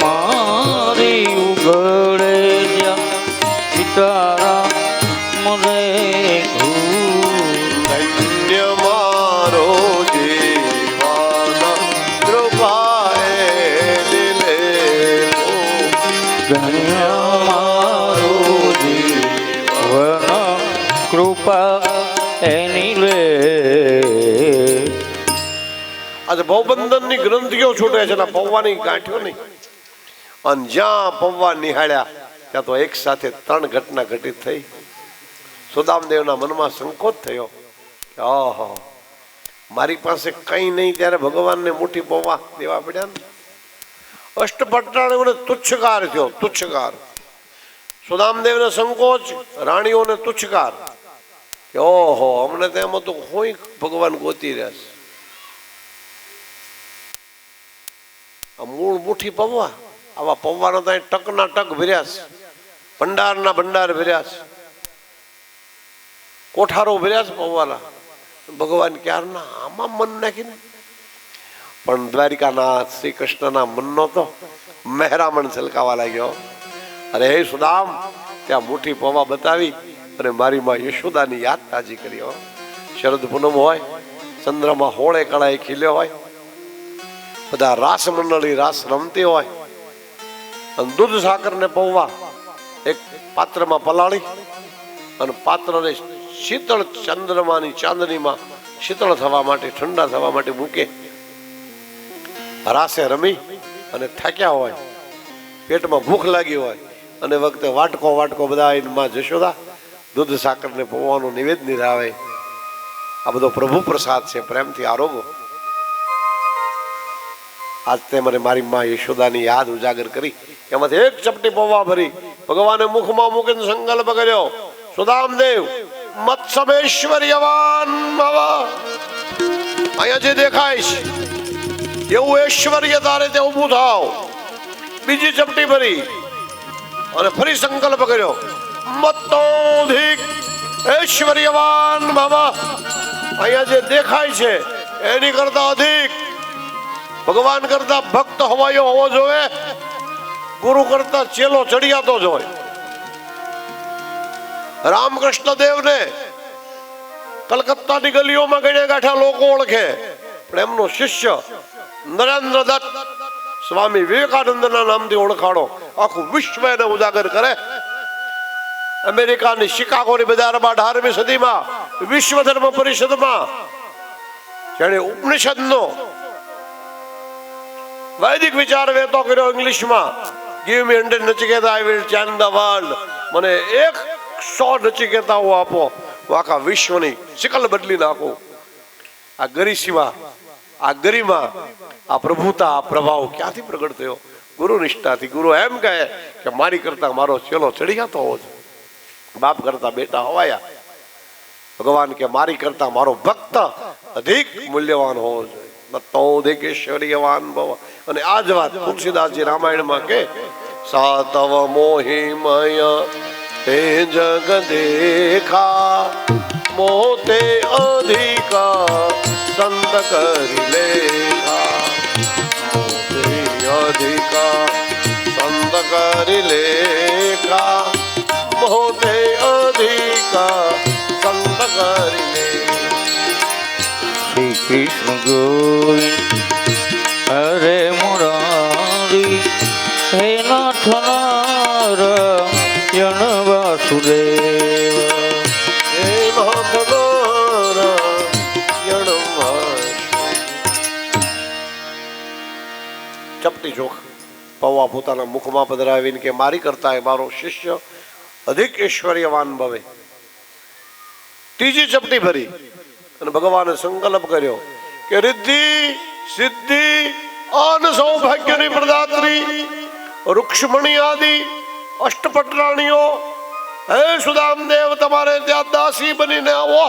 મારી ઉઘડે ત્યાં સીતારામ દેખું. ધન્ય મારો જીવાના કૃપાએ દિલે. ધન્ય મારો જીવન કૃપા એની લે. આજે ભવબંધનની ગ્રંથિઓ છૂટે છે ને પૌવાની ગાંઠ્યો નહીં. અને જ્યાં પૌવા નિહાળ્યા ત્યાં તો એક સાથે 3 ઘટના ઘટિત થઈ. સુદામદેવના મનમાં સંકોચ થયો કે ઓહો, મારી પાસે કંઈ નહીં ત્યારે ભગવાનને મુઠ્ઠી પૌવા દેવા પડ્યા ને. અષ્ટપટાણીઓને તુચ્છકાર થયો, તુચ્છકાર. સુદામદેવને સંકોચ, રાણીઓને તુચ્છકાર કે ઓહો, અમને તેમ હતું કોઈ ભગવાન ગોતી રહ્યા છે. આ મૂળ મુઠ્ઠી પૌવા, આવા પૌવાના ત્યાં ટકના ટક ભર્યા છે, ભંડારના ભંડાર ભર્યા છે, કોઠારો ભર્યા છે પૌવાના. ભગવાન ક્યારના આમાં મન નાખીને. પણ દ્વારિકાનાથ શ્રી કૃષ્ણના મનનો તો મહેરામણ છલકાવા લાગ્યો. અરે હે સુદામ, ત્યાં મુઠ્ઠી પૌવા બતાવી અને મારી માં યશોદાની યાદ તાજી કરી. શરદ પૂનમ હોય, ચંદ્રમાં હોળે કળાએ ખીલ્યો હોય, બધા રાસ મંડળી રાસ રમતી હોય, અને દૂધ સાકર ને પૌવા એક પાત્રમાં પલાળી અને પાત્રને શીતળ ચંદ્રમાની ચાંદનીમાં શીતળ થવા માટે, ઠંડા થવા માટે મૂકે. રાસે રમી અને થાક્યા હોય, પેટમાં ભૂખ લાગી હોય, અને વખતે વાટકો વાટકો બધા માં જશોદા દૂધ સાકર ને પૌવાનું નિવેદ નિરાવે. આ બધો પ્રભુ પ્રસાદ છે, પ્રેમથી આરોગો. આજ તે મને મારી માં યશોદાની યાદ ઉજાગર કરી. એમાંથી એક ચપટી પૌવા ભરી ભગવાને મુખમાં મૂકીને સંકલ્પ કર્યો, સુદામદેવ મત્સમેશ્વર્યવાન ભવ. અહીંયા જે દેખાય છે એવું ઐશ્વર્ય તારે તે ઊભું થાવ. બીજી ચપટી ભરી અને ફરી સંકલ્પ કર્યો, મત્તોધિક ઐશ્વર્યવાન ભવ. અહીંયા જે દેખાય છે એની કરતા અધિક, ભગવાન કરતા ભક્ત હવાયો હોવો જોઈએ, ગુરુ કરતા ચેલો ચડિયાતો જ હોય. રામકૃષ્ણ દેવને કલકત્તાની ગલીઓમાં ગણ્યા ગાંઠા લોકો ઓળખે, પણ એમનો શિષ્ય નરેન્દ્ર દત્ત સ્વામી વિવેકાનંદના નામથી ઓળખાણો આખું વિશ્વ એને ઉજાગર કરે. અમેરિકાની શિકાગોની બજારમાં 18મી સદીમાં વિશ્વ ધર્મ પરિષદમાં જેણે ઉપનિષદનો વૈદિક વિચાર વેતો કર્યો ઇંગ્લિશમાં. Give me 100 Nachiketa, I will change the world. મને 100 નચિકેતાઓ આપો, હું આખા વિશ્વની શિકલ બદલી નાખું. આ ગરિશીમાં, આ ગરિમા, આ પ્રભુતા, આ પ્રભાવ ક્યાંથી પ્રગટ થયો? ગુરુ નિષ્ઠાથી. ગુરુ એમ કહે કે મારી કરતા મારો ચેલો ચડિયાતો હોવો જોઈએ, બાપ કરતા બેટા હવાયા. ભગવાન કે મારી કરતા મારો ભક્ત અધિક મૂલ્યવાન હોવો જોઈએ. નતોધિકેશ્વર્યવાન ભવ. અને આ જ વાત તુલસીદાસજી રામાયણમાં કે સાતવ મોહિમય તે જગ દેખા, મોતે અધિકા સંત કરી લેખા. મોતે અધિકા સંત કરી લેખા, મોતે અધિકા સંત કરી લે. શ્રી કૃષ્ણ ગોવિંદ હરે મુરારી, હે નાથ નારાયણ વાસુદેવ. હે નાથ નારાયણ વાસુદેવ. ચપટી ચોખ પૌવા પોતાના મુખમાં પધરાવીને કે મારી કરતા એ મારો શિષ્ય અધિક ઐશ્વર્યવાન ભવે. ત્રીજી ચપટી ભરી અને ભગવાને સંકલ્પ કર્યો કે રિદ્ધિ સિદ્ધિ આન સૌભાગ્યની પ્રદાત્રી રૂક્ષ્મણી આદિ અષ્ટપટરાણીઓ, હે સુદામદેવ તમારે ત્યાં દાસી બનીને આવો.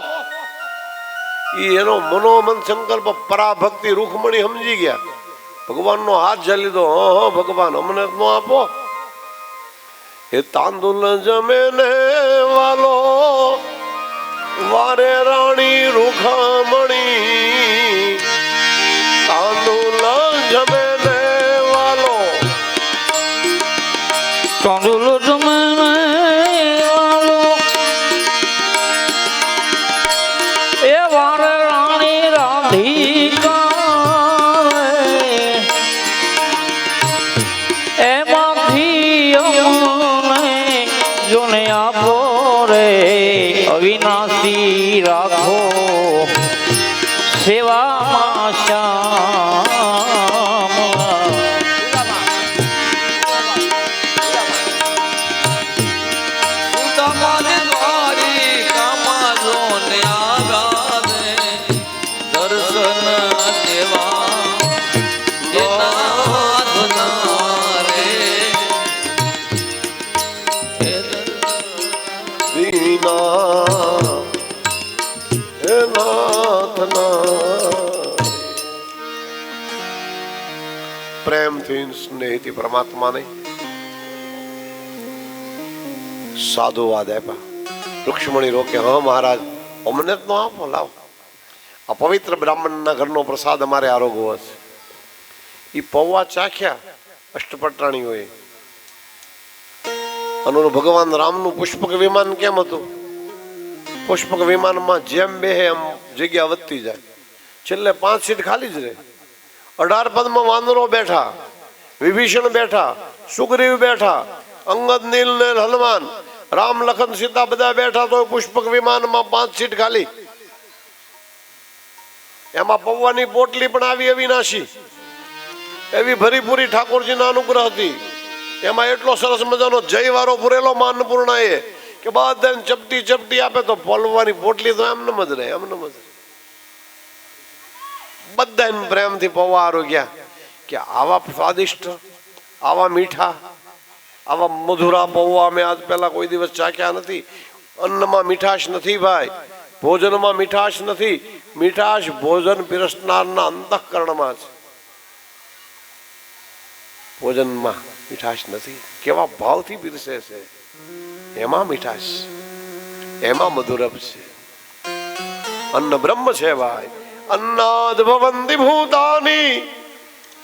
એનો મનોમન સંકલ્પ પરાભક્તિ રૂખમણી સમજી ગયા. ભગવાનનો હાથ ઝાલી લીધો. ભગવાન અમને નો આપો. એ તાંદુલ જમે ને વાલો વારે રાણી રૂખમણી, તાંદુલ જમે ને વાલો. તાંદુલ જમે ને વાલો એ વારે રાણી રાધિકા, એમાંથી અમને જોને આપો રે, અવિનાશી રાખો સેવામાં શ્યામ. સુદામાને દ્વારિકામાં જોને આગાને, દર્શન દેવા એ નાથ નારે. એ દીના હે નાથ નારાયણ. પ્રેમથી સ્નેહથી પરમાત્માને સાધુવાદ આપ્યા. રૂક્ષ્મણી રોકે, હા મહારાજ અમને જ નો આપો, લાવો. આ પવિત્ર બ્રાહ્મણના ઘરનો પ્રસાદ અમારે આરોગવો હશે. એ પૌવા ચાખ્યા અષ્ટપટરાણીઓએ. અને ભગવાન રામનું પુષ્પક વિમાન કેમ હતું? પુષ્પક વિમાનમાં જેમ બેહે એમ જગ્યા વધતી જાય. છેલ્લે 5 સીટ ખાલી જ રહે. 18 પદમાં વાનરો બેઠા, વિભીષણ બેઠા, સુગ્રીવ બેઠા, અંગદ, નીલ ને હનુમાન, રામ લખન સીતા બધા બેઠા. તો પુષ્પક વિમાનમાં 5 સીટ ખાલી. એમાં પૌવાની પોટલી પણ આવી અવિનાશી, એવી ભરીપૂરી ઠાકોરજીના અનુગ્રહ હતી. એમાં એટલો સરસ મજાનો જય વારો પૂરેલો માનપૂર્ણા એ કે બધાને ચપટી ચપટી આપે. તો પૌવાની પોટલી તો એમને જ રહે, એમને જ. બધાને પ્રેમથી પૌવા આરોગ્યા કે આવા સ્વાદિષ્ટ, આવા મીઠા, આવા મધુરા પૌવા અમે આજ પહેલા કોઈ દિવસ ચાખ્યા નથી. અન્નમાં મીઠાશ નથી ભાઈ, ભોજનમાં મીઠાશ નથી. મીઠાશ ભોજન પીરસનારના અંતઃકરણમાં છે, ભોજનમાં મીઠાશ નથી. કેવા ભાવથી પીરસે છે, એમાં મીઠાશ, એમાં મધુરપ છે. અન્ન બ્રહ્મ છે ભાઈ. અન્નાદ ભવંતિ ભૂતાની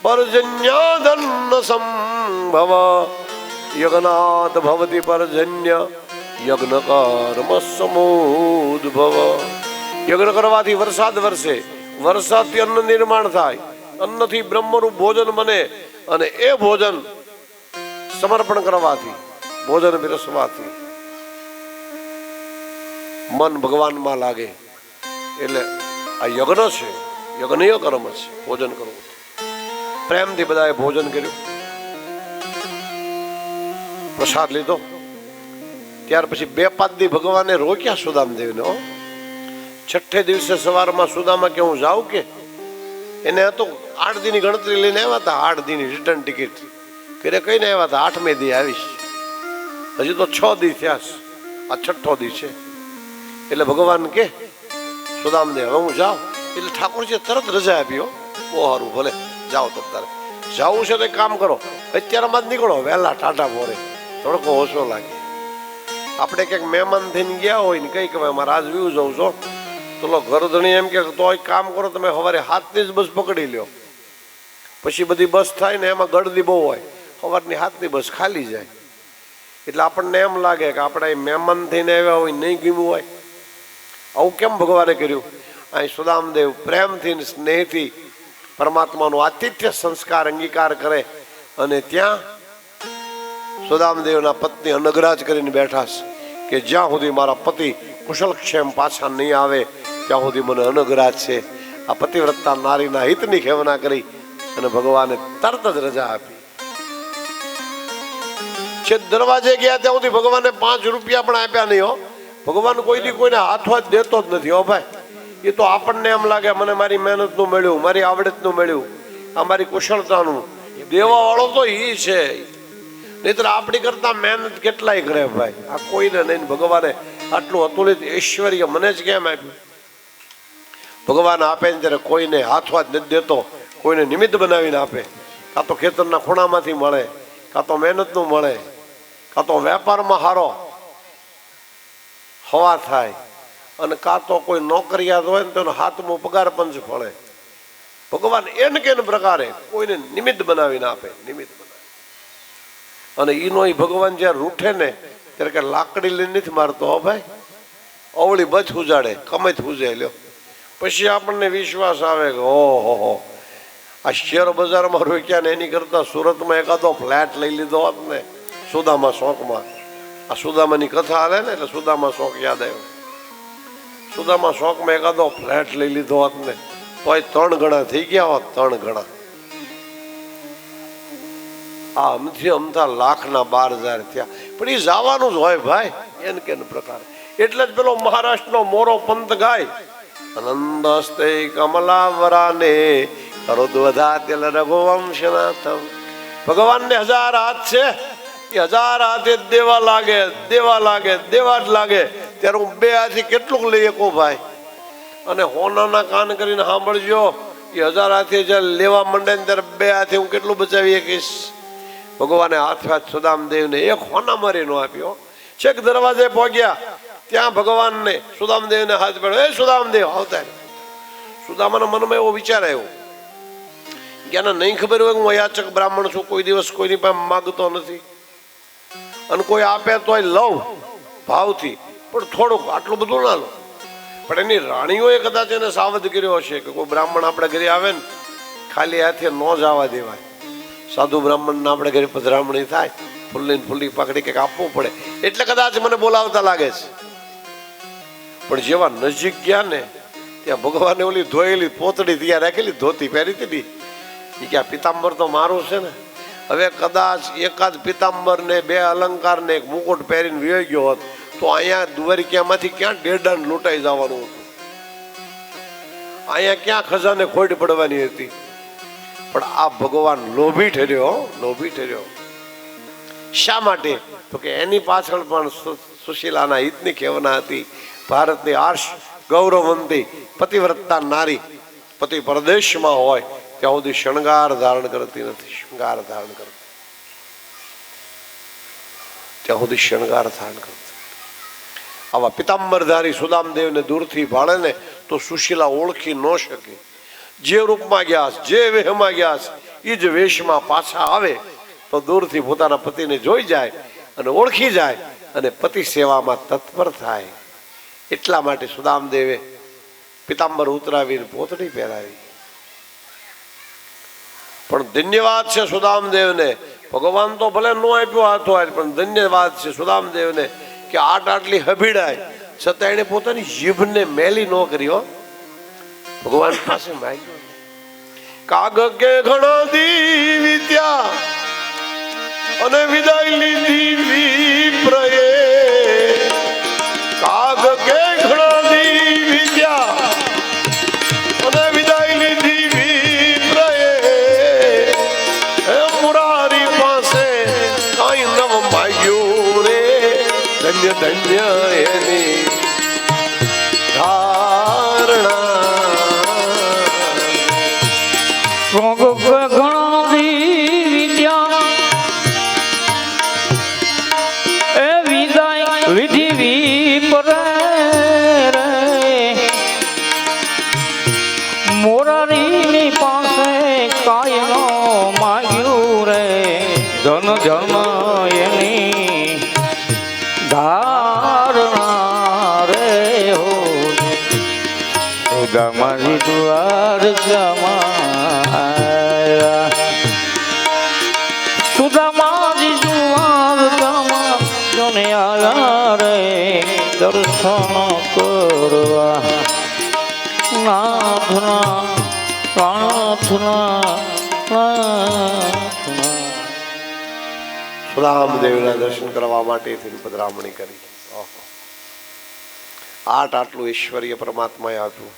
પર્જન્યાદન્ન સંભવ, યજ્ઞાત ભવતિ પર્જન્ય યજ્ઞ કર્મ સમોદ્ભવ. યજ્ઞ કરવાથી વરસાદ વરસે, વરસાદથી અન્ન નિર્માણ થાય, અન્નથી બ્રહ્મરૂપ ભોજન બને. અને એ ભોજન સમર્પણ કરવાથી, ભોજન પીરસવાથી મન ભગવાનમાં લાગે. એટલે આ યજ્ઞ છે, યજ્ઞીય કર્મ છે ભોજન કરવું. પ્રેમથી બધાએ ભોજન કર્યું, પ્રસાદ લીધો. ત્યાર પછી 2-5 દી ભગવાને રોક્યા સુદામદેવને. છઠ્ઠે દિવસે સવારમાં સુદામા કે હું જાઉં કે એને હતું 8 દીની ગણતરી લઈને આવ્યા હતા, 8 દીની રિટર્ન ટિકિટ ઘરે કહીને આવ્યા હતા 8મે દી આવીશ. હજી તો 6 દી થયા, આ 6ઠ્ઠો દી છે. એટલે ભગવાન કે સુદામદેવ હવે હું જાઉં. એટલે ઠાકોરજી તરત રજા આપી. બહુ સારું, ભલે જાઓ. તો તારે જવું છે તો એક કામ કરો, અત્યારમાં જ નીકળો, વહેલા ટાટા મોરે, થોડોક ઓછો લાગે. આપણે ક્યાંક મહેમાન થઈને ગયા હોય ને કઈ કહેવાય મારે આજ વ્યૂ જવું છો, ચલો ઘરધણી એમ કે તો એક કામ કરો તમે સવારે 7ની જ બસ પકડી લ્યો. પછી બધી બસ થાય ને એમાં ગળદી બહુ હોય, સવારની 7ની બસ ખાલી જાય. એટલે આપણને એમ લાગે કે આપણે મહેમાન થઈને આવ્યા હોય, નહીં ગમ્યું હોય. આવું કેમ ભગવાને કર્યું? અહીં સુદામદેવ પ્રેમથી સ્નેહથી પરમાત્માનું આતિથ્ય સંસ્કાર અંગીકાર કરે. અને ત્યાં સુદામદેવના પત્ની અનગરાજ કરીને બેઠા છે કે જ્યાં સુધી મારા પતિ કુશલક્ષેમ પાછા નહીં આવે ત્યાં સુધી મને અનગરાજ છે. આ પતિવ્રતા નારીના હિતની ખેવના કરી અને ભગવાને તરત જ રજા આપી. છે દરવાજે ગયા ત્યાં સુધી ભગવાને 5 રૂપિયા પણ આપ્યા નહીં. ભગવાન કોઈ દી કોઈને હાથવા જ દેતો જ નથી. ભાઈ એ તો આપણને એમ લાગે મને મારી મહેનતનું મળ્યું, મારી આવડતનું મળ્યું, આ મારી કુશળતાનું. દેવા વાળો તો એ છે, નહીતર આપણી કરતા મહેનત કેટલાય કરે ભાઈ. આ કોઈને નહીં. ભગવાને આટલું અતુલિત ઐશ્વર્ય મને જ કેમ આપ્યું? ભગવાન આપે ને ત્યારે કોઈને હાથવા જ નથી દેતો, કોઈને નિમિત્ત બનાવીને આપે. કાં તો ખેતરના ખૂણામાંથી મળે, કાં તો મહેનતનું મળે, કાં તો વેપારમાં હારો હવા થાય, અને કાં તો કોઈ નોકરિયાત હોય ને તેનો હાથમો પગાર પંચ ફળે. ભગવાન એને કે પ્રકારે કોઈને નિમિત્ત બનાવીને આપે, નિમિત્ત બનાવી. અને ઈનો ભગવાન જ્યારે રૂઠે ને ત્યારે કે લાકડી લઈને નથી મારતો. ભાઈ અવળી બચ ઉજાડે, કમત ઉજાય લ્યો. પછી આપણને વિશ્વાસ આવે કે ઓહો આ શેર બજારમાં રોક્યા ને એની કરતા સુરતમાં એકાદો ફ્લેટ લઈ લીધો હોત ને સુદામા શોકમાં. આ સુદામાની કથા હાલે ને એટલે સુદામા શોક યાદ આવ્યો. સુદામા શોકમાં એકાદો ફ્લેટ લઈ લીધો હોત ને તોય 3 ગણા થઈ ગયા હોત, 3 ગણા. આ અમથી અમથા લાખના 12,000 થયા. પણ એ જવાનું જ હોય ભાઈ, એને કે પ્રકારે. એટલે જ પેલો મહારાષ્ટ્રનો મોરો પંત ગાય, આનંદસ્તે કમલાવરાને કરોદ્વધા તેલ રઘુવંશનાથમ. ભગવાનને 1000 હાથ છે, એ 1000 હાથે દેવા લાગે, દેવા લાગે, દેવા જ લાગે. ત્યારે હું 2 હાથી કેટલુંક લઈ શકું ભાઈ? અને હોનાના કાન કરીને સાંભળજો, એ 1000 હાથી જ્યારે લેવા માંડે ને ત્યારે 2 હાથી હું કેટલું બચાવી શકીશ? ભગવાને હાથ સુદામદેવને એક હોના મારી નો આપ્યો. છેક દરવાજે પહોંચ્યા ત્યાં ભગવાનને સુદામદેવને હાથ પડ્યો. એ સુદામદેવ આવતા. સુદામાના મનમાં એવો વિચાર આવ્યો કે આને નહીં ખબર હોય હું યાચક બ્રાહ્મણ છું, કોઈ દિવસ કોઈની પાસે માગતો નથી, અને કોઈ આપે તોય લઉં ભાવથી, પણ થોડુંક, આટલું બધું ના લો. પણ એની રાણીઓએ કદાચ એને સાવધ કર્યો હશે કે કોઈ બ્રાહ્મણ આપણે ઘરે આવે ને ખાલી હાથે ન જવા દેવાય. સાધુ બ્રાહ્મણને આપણે ઘરે પધરામણી થાય, ફૂલની ફૂલી પાકડી કંઈક આપવું પડે, એટલે કદાચ મને બોલાવતા લાગે છે. પણ જેવા નજીક ગયા ને ત્યાં ભગવાને ઓલી ધોયેલી પોતડી ત્યાં રાખેલી ધોતી પહેરી હતી. એ કે પિતાંબર તો મારું છે ને. હવે કદાચ એકાદ પિતાંબર ને 2 અલંકાર ને 1 મુકુટ પહેરીને વયો ગયો હોત તો અહીંયા દ્વારિકામાંથી ક્યાં ડેડાન લૂંટાઈ જવાનું હતું, અહીંયા ક્યાં ખજાને ખોટ પડવાની હતી. પણ આ ભગવાન લોભી ઠર્યો, લોભી ઠર્યો. શા માટે? તો કે એની પાછળ પણ સુશીલાના હિતની ખેવના હતી. ભારતની આર્ષ ગૌરવવંતી પતિવ્રતા નારી પતિ પરદેશમાં હોય ત્યાં સુધી શણગાર ધારણ કરતી નથી. શણગાર ધારણ કરતી ત્યાં સુધી શણગાર ધારણ કરતી. આવા પિતાંબરધારી સુદામદેવને દૂરથી ભાળે ને તો સુશીલા ઓળખી ન શકે. જે રૂપમાં ગયા, જે વેહમાં ગયા, એ જ વેશમાં પાછા આવે તો દૂરથી પોતાના પતિને જોઈ જાય અને ઓળખી જાય અને પતિ સેવામાં તત્પર થાય. એટલા માટે સુદામદેવે પિતાંબર ઉતરાવીને પોતડી પહેરાવી. પણ ધન્યવાદ છે સુદામદેવને. ભગવાન તો ભલે ન આપ્યો હાથો હાથ, પણ ધન્યવાદ છે સુદામદેવને કે આટલી હભીડાય છતાં એને પોતાની જીભને મેલી ન કરી. ભગવાન પાસે માગ્યો કાગ કે ઘણા દી વીત્યા અને વિદાય લીધી વિપ્રએ કાગ કે ઘણા દી વીત્યા અને વિદાય લીધી વિપ્રએ હે મુરારી પાસે કાંઈ નવ માગ્યું રે ધન્ય ધન્ય એની ધારણા ઘણા વિદ્યા એ વિદાય લીધી વિપરે રે મોરારીની પાસે કાંઈ નો માગ્યું રે ધન ધન એની ધારણા રે હો સુદામાજી દ્વારકામાં સુદામાજી દ્વારકામાં જોને આયા રે દર્શન કરવા નાથના પ્રાર્થના સુદામદેવના દર્શન કરવા માટે પધરામણી કરી. આટલું ઐશ્વર્ય પરમાત્માએ આપ્યું.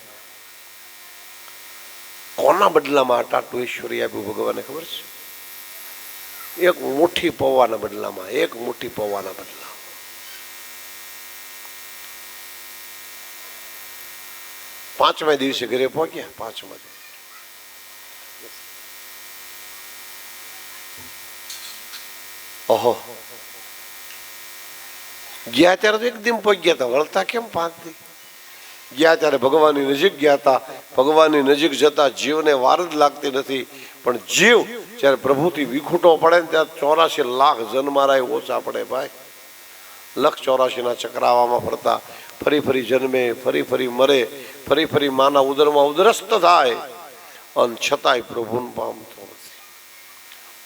કોના બદલામાં આટલું ઐશ્વર્ય આપ્યું ભગવાને ખબર છે? એક મુઠ્ઠી પૌવાના બદલામાં, એક મુઠ્ઠી પૌવાના બદલા. પાંચમા દિવસે ઘરે પહોંચ્યા. પાંચમા દિવસે ઓહો ગયા ત્યારે તો એકદમ પહોંચી ગયા હતા. વળતા કેમ 5 દી ગયા ત્યારે ભગવાનની નજીક ગયા હતા. ભગવાનની નજીક જતા જીવને વાર જ લાગતી નથી. પણ જીવ જ્યારે પ્રભુથી વિખૂટો પડે ને ત્યારે 84 લાખ જન્મારાય ઓછા પડે ભાઈ. 184 ચક્રાવામાં ફરતા ફરી ફરી જન્મે, ફરી ફરી મરે, ફરી ફરી માના ઉદરમાં ઉદરસ્ત થાય અને છતાંય પ્રભુને પામતો નથી.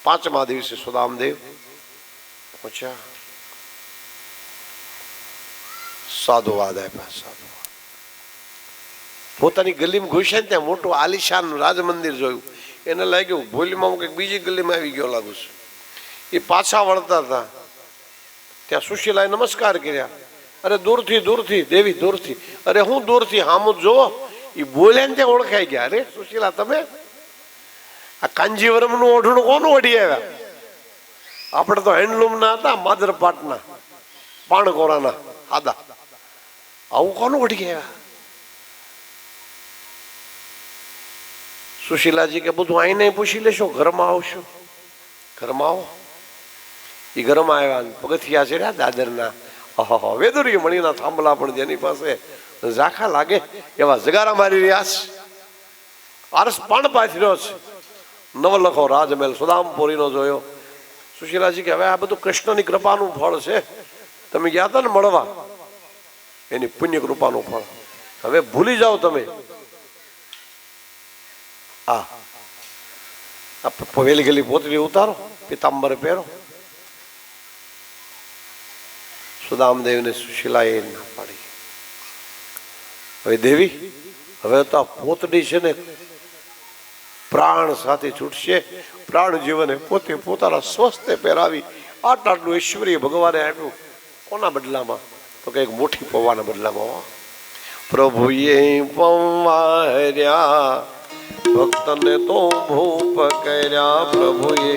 પાંચમા દિવસે સુદામદેવ પહોંચ્યા. સાધુવાદ આપ્યા. સાધુવાદ પોતાની ગલીમાં ઘૂસ્યા ત્યાં મોટું આલિશાન રાજ મંદિર જોયું. એને લાગ્યું ભોલીમાં હું કંઈક બીજી ગલીમાં આવી ગયો લાગુ છું. એ પાછા વળતા હતા ત્યાં સુશીલાએ નમસ્કાર કર્યા. અરે દૂરથી દૂરથી દેવી દૂરથી. અરે હું દૂરથી હામું જોવો. એ બોલ્યા ને ત્યાં ઓળખાઈ ગયા. અરે સુશીલા તમે આ કાંજીવરમનું ઓઢણું કોનું ઓઢી આવ્યા? આપણે તો હેન્ડલૂમના હતા, માદરપાટના, પાણકોરાના આદા. આવું કોનું ઓઢી ગયા? સુશીલાજી કે બધું આઈને પૂછી લેશો, ઘરમાં આવશો. ઘરમાં આવો. એ ઘરમાં આવ્યા. પગથિયા છે દાદરના. વેદુરી મણીના થાંભલા પણ જેની પાસે ઝાખા લાગે એવા જગારા મારી રહ્યા છે. આરસ પાણ પાથર્યો છે. નવલખો રાજમહેલ સુદામપુરીનો જોયો. સુશીલાજી કે હવે આ બધું કૃષ્ણની કૃપાનું ફળ છે. તમે ગયા હતા ને મળવા, એની પુણ્ય કૃપાનું ફળ. હવે ભૂલી જાઓ તમે. આ વેલી ગેલી પોતરી ઉતારો, પિતાંબર પહેરો. સુદામદેવને સુશીલાએ ના પાડી. હવે દેવી હવે તો આ પોતડી છે ને પ્રાણ સાથે છૂટશે. પ્રાણ જીવને પોતે પોતાના સ્વસ્તે પહેરાવી આટલું ઐશ્વર્ય ભગવાને આપ્યું. કોના બદલામાં? તો કે એક મોટી પૌવાના બદલામાં. પ્રભુએ પૌવાર્યા ભક્તને તો ભૂપ કર્યા. પ્રભુએ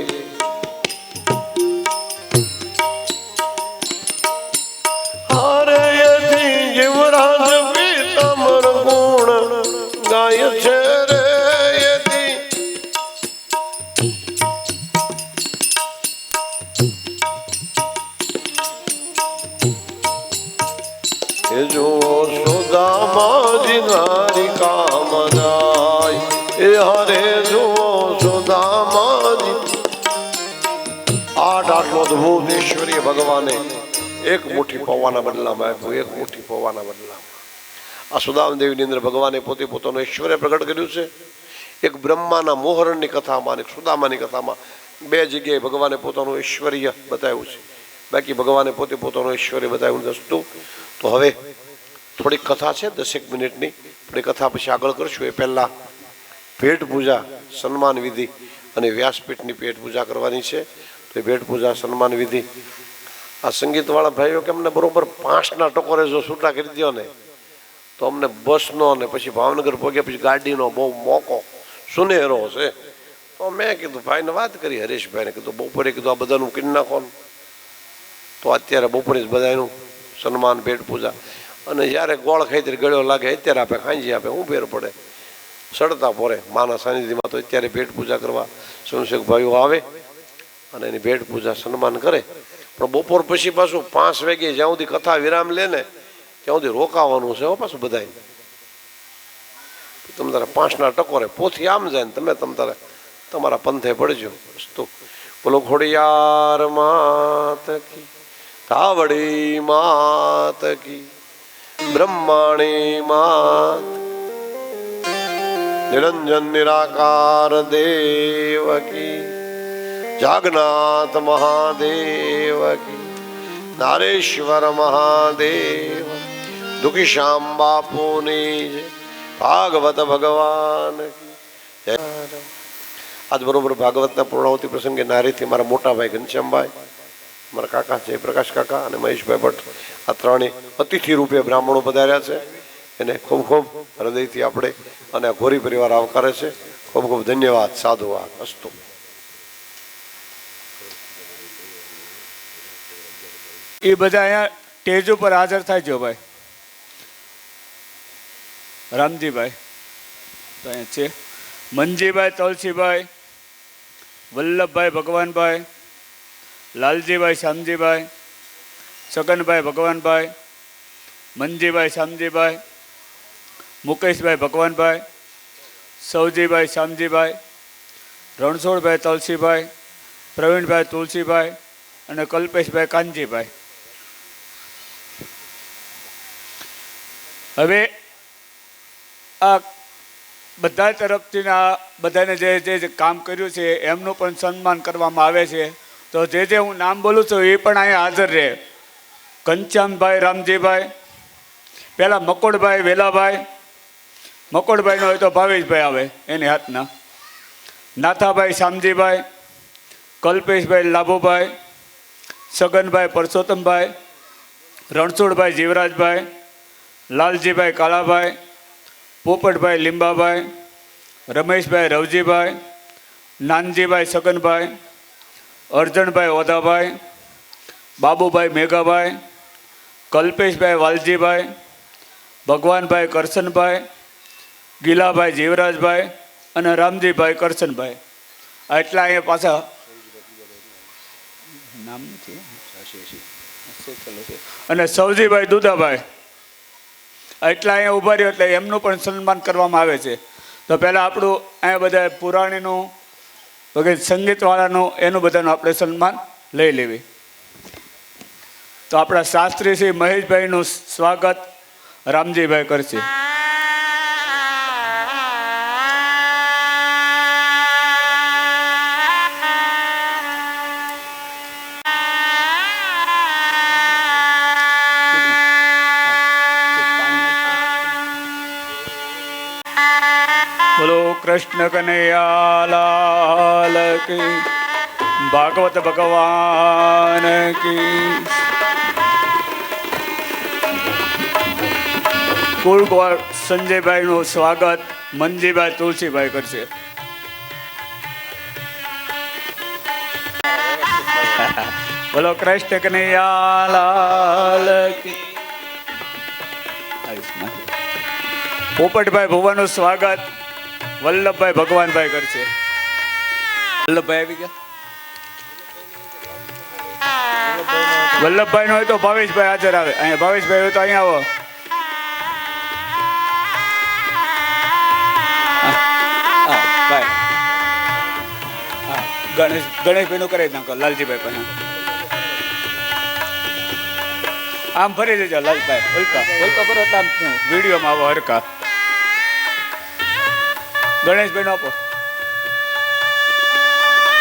જીવરાજ પીતાંબર ગુણ ગાય છે રે. જો સુદામાજી નારી કામ જાય એ હરે જો સુદામાજી. આટલો અદભુત ઈશ્વરીય ભગવાને એક મુઠ્ઠી પૌવાના બદલામાં આપ્યું. એક મુઠ્ઠી પૌવાના બદલામાં. આ સુદામદેવીની અંદર ભગવાને પોતે પોતાનું ઐશ્વર્ય પ્રગટ કર્યું છે. એક બ્રહ્માના મોહરણની કથામાં અને સુદામાની કથામાં 2 જગ્યાએ ભગવાને પોતાનું ઐશ્વર્ય બતાવ્યું છે. બાકી ભગવાને પોતે પોતાનું ઐશ્વર્ય બતાવ્યું નથી. તો હવે થોડીક કથા છે 10 મિનિટની. થોડી કથા પછી આગળ કરશું. એ પહેલા ભેટ પૂજા સન્માન વિધિ અને વ્યાસપીઠની ભેટ પૂજા કરવાની છે. તો એ ભેટ પૂજા સન્માન વિધિ આ સંગીતવાળા ભાઈઓ કે અમને બરોબર 5ના ટકોરે જો છૂટા કરી દો ને તો અમને બસનો અને પછી ભાવનગર પહોંચ્યા પછી ગાડીનો બહુ મોકો સુનેહરો છે. તો મેં કીધું ભાઈને વાત કરી, હરેશભાઈને કીધું બપોરે કીધું આ બધાનું કરી નાખો ને. તો અત્યારે બપોરે જ બધાનું સન્માન ભેટ પૂજા અને જ્યારે ગોળ ખાઈ ત્યારે ગળ્યો લાગે અત્યારે આપે, ખાંજી આપે, શું ફેર પડે? સડતા પોરે માના સાનિધ્યમાં તો અત્યારે ભેટ પૂજા કરવા સ્વયંસેવક ભાઈઓ આવે અને એની ભેટ પૂજા સન્માન કરે. પણ બપોર પછી પાછું 5 વાગે જ્યાં સુધી કથા વિરામ લે ને ત્યાં સુધી રોકાવાનું છે. પાછું બધાય તમે તારે 5ના ટકોરે પોથી આમ જાય ને તમે તારે તમારા પંથે પડજો. વસ્તુ બોલો ખોડિયાર માત કી, કાવડી માત કી, બ્રહ્માણી માત, નિરંજન નિરાકાર દેવ કી, જાગનાથ મહાદેવ કી, નારેશ્વર મહાદેવ, દુઃખી શ્યામ બાપુની જય, ભાગવત ભગવાન કી જય. આજ બરોબર ભાગવતના પૂર્ણાવતી પ્રસંગે નારીથી મારા મોટા ભાઈ ઘનશ્યામભાઈ, મારા કાકા જયપ્રકાશ કાકા અને મહેશભાઈ ભટ્ટ આ ત્રણેય અતિથિ રૂપે બ્રાહ્મણો પધાર્યા છે. એને ખૂબ ખૂબ હૃદયથી આપણે અને આ ગોરી પરિવાર આવકારે છે. ખૂબ ખૂબ ધન્યવાદ. સાધુવાદ અસ્તુ. એ બધા અહીંયા સ્ટેજ ઉપર હાજર થાય છે ભાઈ. રામજીભાઈ તો અહીંયા છે, મનજીભાઈ તુલસીભાઈ, વલ્લભભાઈ ભગવાનભાઈ, લાલજીભાઈ શ્યામજીભાઈ, છગનભાઈ ભગવાનભાઈ, મનજીભાઈ શ્યામજીભાઈ, મુકેશભાઈ ભગવાનભાઈ, સૌજીભાઈ શ્યામજીભાઈ, રણછોડભાઈ તુલસીભાઈ, પ્રવીણભાઈ તુલસીભાઈ અને કલ્પેશભાઈ કાનજીભાઈ. હવે આ બધા તરફથી આ બધાને જે કામ કર્યું છે એમનું પણ સન્માન કરવામાં આવે છે. તો જે હું નામ બોલું છું એ પણ અહીંયા હાજર રહે. ઘનશ્યામભાઈ રામજીભાઈ, પહેલાં મકોડભાઈ વેલાભાઈ, મકોડભાઈનો હોય તો ભાવેશભાઈ આવે એની હાથના, નાથાભાઈ શ્યામજીભાઈ, કલ્પેશભાઈ લાભુભાઈ, છગનભાઈ પરસોત્તમભાઈ, રણછોડભાઈ જીવરાજભાઈ, લાલજીભાઈ કાળાભાઈ, પોપટભાઈ લીંબાભાઈ, રમેશભાઈ રવજીભાઈ, નાનજીભાઈ છગનભાઈ, અર્જણભાઈ ઓધાભાઈ, બાબુભાઈ મેઘાભાઈ, કલ્પેશભાઈ વાલજીભાઈ, ભગવાનભાઈ કરશનભાઈ, ગીલાભાઈ જીવરાજભાઈ અને રામજીભાઈ કરશનભાઈ. એટલા અહીંયા પાછા નામ નથી અને સૌજીભાઈ દુદાભાઈ એટલા અહીંયા ઉભા રહ્યો એટલે એમનું પણ સન્માન કરવામાં આવે છે. તો પહેલાં આપણું અહીંયા બધા પુરાણીનું વગેરે સંગીતવાળાનું એનું બધાનું આપણે સન્માન લઈ લેવી. તો આપણા શાસ્ત્રી શ્રી મહેશભાઈનું સ્વાગત રામજીભાઈ કરશે. બોલો કૃષ્ણ કનૈયા લાલ કી, ભાગવત ભગવાન કી. કુળગોળ સંજયભાઈનું સ્વાગત મનજીભાઈ તુલસીભાઈ કરશે. બોલો કૃષ્ણ કનૈયા લાલ કી. પોપટભાઈ ભુવાનું સ્વાગત વલ્લભભાઈ ભગવાનભાઈ કરશે. વલ્લભભાઈ આવી ગયા. વલ્લભભાઈ નો હોય તો ભાવેશભાઈ હાજર આવે. અહીંયા ભાવેશભાઈ હોય તો અહીંયા આવો. ગણેશભાઈ નું કરી નાખો. લાલજીભાઈ પણ આમ ફરી જજો. લાલભાઈ ઓલકા ઓલકા કરો આમ વિડીયોમાં આવો હરકા. ગણેશભાઈ નો આપો.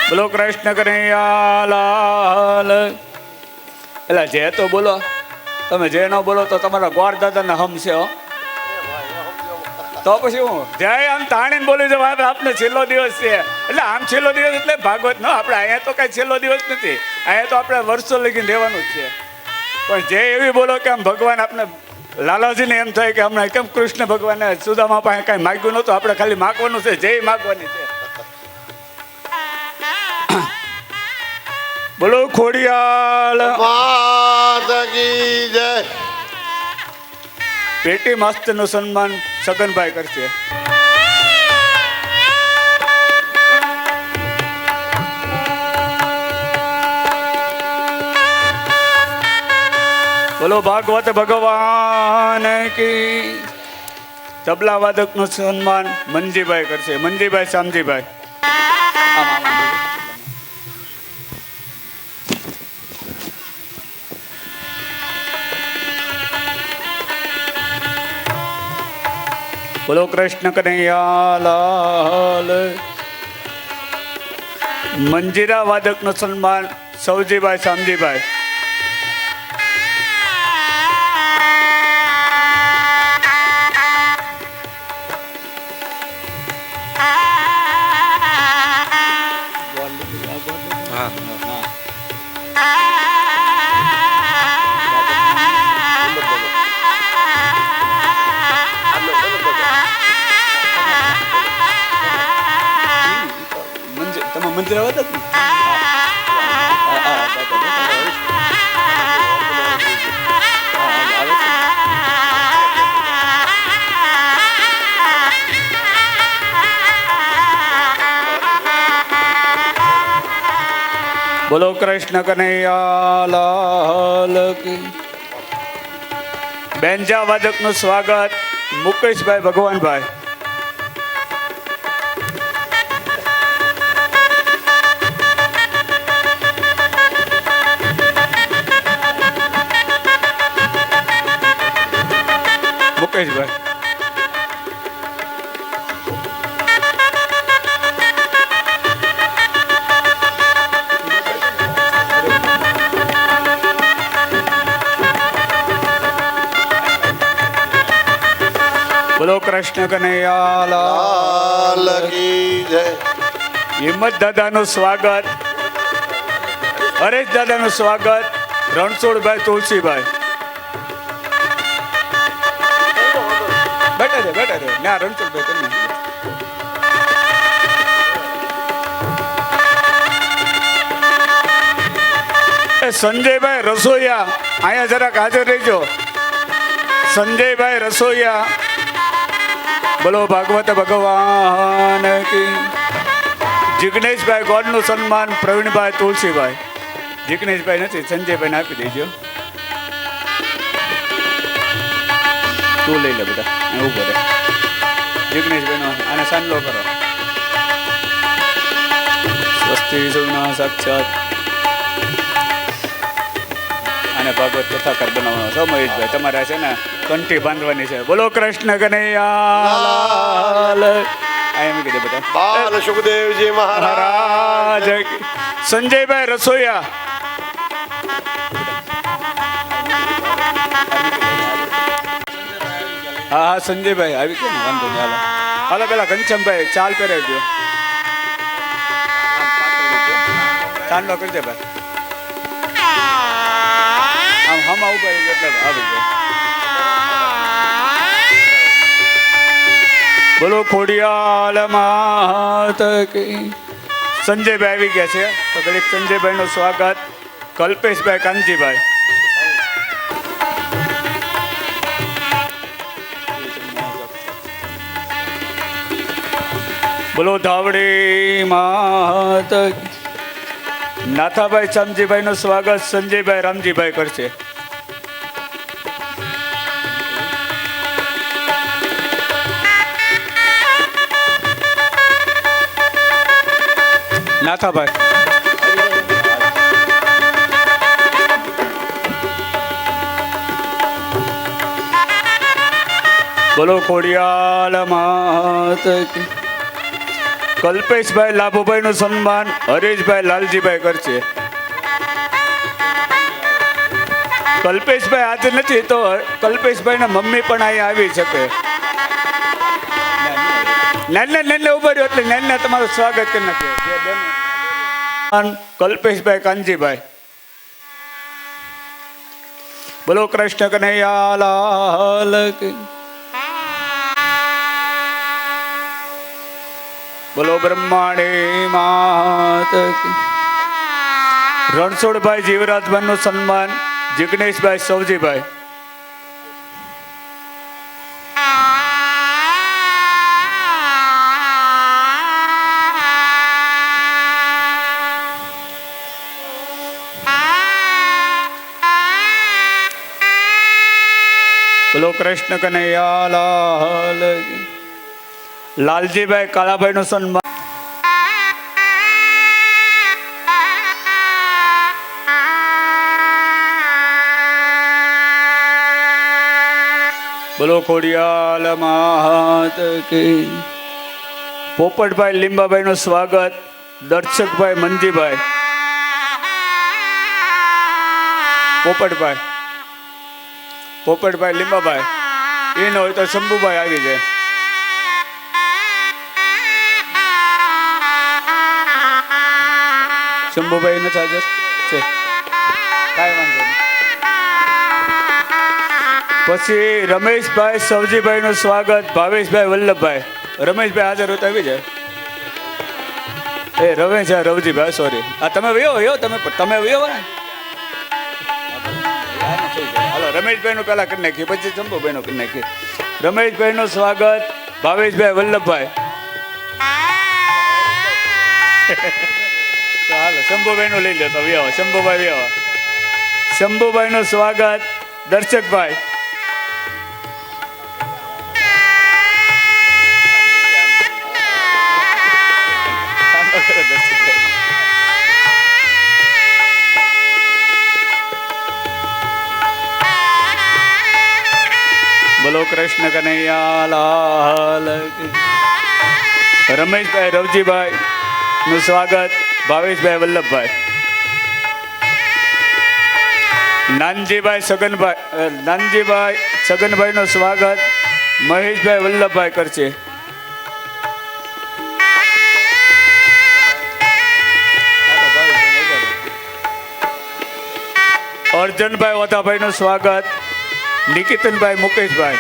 બોલો કૃષ્ણ કનૈયા લાલ. એટલે જે તો બોલો, તમે જે ન બોલો તો તમારા ગોર દાદાના હમ છે. હો તો પછી હું જય આમ તાણીને બોલી જાવ આપને છેલ્લો દિવસ છે એટલે આમ છેલ્લો દિવસ એટલે ભાગવત ન આપણે અહીંયા તો કાંઈ છેલ્લો દિવસ નથી, અહીંયા તો આપણે વર્ષો લગીને રહેવાનું જ છે. પણ જે એવી બોલો કે આમ ભગવાન આપણે લાલાજીને એમ થાય કે હમણાં કેમ કૃષ્ણ ભગવાને સુદામા પાસે કાંઈ માગ્યું નહોતું, આપણે ખાલી માગવાનું છે, જય માગવાની છે. બોલો ખોડિયાલ માત કી જય. પેટી માસ્તરનું સન્માન સગનભાઈ કરશે. બોલો ભાગવત ભગવાન કી. તબલા વાદકનું સન્માન મંજીભાઈ કરશે. મંજીભાઈ શામજીભાઈ. બોલો કૃષ્ણ કનૈયા લાલ. મંજીરા વાદકનું સન્માન સૌજીભાઈ શામજીભાઈ. મંદિર આવે ને બોલો કૃષ્ણ કનૈયા લાલ કી. બેન્જા વાદકનું સ્વાગત મુકેશભાઈ ભગવાનભાઈ. મુકેશભાઈ. બોલો કૃષ્ણ કનૈયા લાલ કી જય. હિંમત દાદાનું સ્વાગત, હરેશ દાદાનું સ્વાગત રણછોડભાઈ તુલસીભાઈ. બેઠા રે ના રણછોડભાઈ કરી સંજયભાઈ રસોઈયા અહીંયા જરાક હાજર રહેજો. સંજયભાઈ રસોઈયા. બોલો ભાગવત ભગવાન કી. જિગ્નેશભાઈ ગોડનું સન્માન પ્રવીણભાઈ તુલસીભાઈ. જિગ્નેશભાઈ નથી, સંજયભાઈને આપી દેજો. તું લઈ લે બધા ઉભો રહે. જિગ્નેશભાઈનો આને સાંડલો કરો. સ્વસ્તિ સૌના સાક્ષાત. અને ભાગવત કથાકાર બનાવવાનો છો મહેશભાઈ. તમારે છે ને કંઠી બાંધવાની છે. બોલો કૃષ્ણ કનૈયા લાલ. એમ કીધે બધા બાલ સુખદેવજી મહારાજ. સંજયભાઈ રસોઈયા. હા હા સંજયભાઈ આવી ગયો ને વાંધો નહીં. હાલો હાલો પેલા ઘનશ્યામભાઈ ચાલ પહેરાવી દો. ચાંદલો કરી દે ભાઈ. આમ હમા ઉભા એટલે આવી જાય. બોલો ખોડિયાલ માત કી. સંજયભાઈ આવી ગયા છે તો દરેક સંજયભાઈનું સ્વાગત. કલ્પેશભાઈ કાનજીભાઈ. બોલો ધાવડી માત. નાથાભાઈ શામજીભાઈનું સ્વાગત સંજયભાઈ રામજીભાઈ કરશે. નાથાભાઈ. બોલો ખોડિયાલ માત. કલ્પેશભાઈ લાભુભાઈનું સન્માન હરેશભાઈ લાલજીભાઈ કરશે. કલ્પેશભાઈ હાજર નથી તો કલ્પેશભાઈના મમ્મી પણ અહીંયા આવી શકે. નાને ઉભા રહ્યો એટલે નાને તમારું સ્વાગત કરી નાખ્યું. કલ્પેશભાઈ કાનજીભાઈ. બોલો કૃષ્ણ કનૈયા લાલ કી. બોલો બ્રહ્માણી માત કી. રણછોડભાઈ જીવરાજભાઈ નું સન્માન જિગ્નેશભાઈ સૌજીભાઈ. બોલો કૃષ્ણ કનૈયા લાલ કી. લાલજીભાઈ કાળાભાઈ નું સન્માન. બોલો ખોડિયાલ માત કી. પોપટભાઈ લીંબાભાઈ નું સ્વાગત. દર્શકભાઈ મંજીભાઈ. પોપટભાઈ લીંબાભાઈ એ ન હોય તો શંભુભાઈ આવી જાય. શંભુભાઈ નથી હાજર છે, કાંઈ વાંધો નહીં. પછી રમેશભાઈ સવજીભાઈ નું સ્વાગત. ભાવેશભાઈ વલ્લભભાઈ. રમેશભાઈ હાજર હોય તો આવી જાય. એ રમેશ રવજીભાઈ સોરી, આ તમે વયો તમે વયો ને. હાલો રમેશભાઈ નું પેલા કરી નાખીએ પછી શંભુભાઈ નું કરી નાખીએ. રમેશભાઈ નું સ્વાગત. ભાવેશભાઈ વલ્લભભાઈ. તો હાલો શંભુભાઈ નું લઈ લો તો વ્યાવા. શંભુભાઈ નું સ્વાગત. દર્શકભાઈ. બોલો કૃષ્ણ કનૈયા લાલ કી. રમેશભાઈ રવજીભાઈ નું સ્વાગત. ભાવેશભાઈ વલ્લભભાઈ. નાનજીભાઈ છગનભાઈ નું સ્વાગત. મહેશભાઈ વલ્લભભાઈ કરશે. અર્જનભાઈ ઓધાભાઈ નું સ્વાગત. નિકેતનભાઈ મુકેશભાઈ.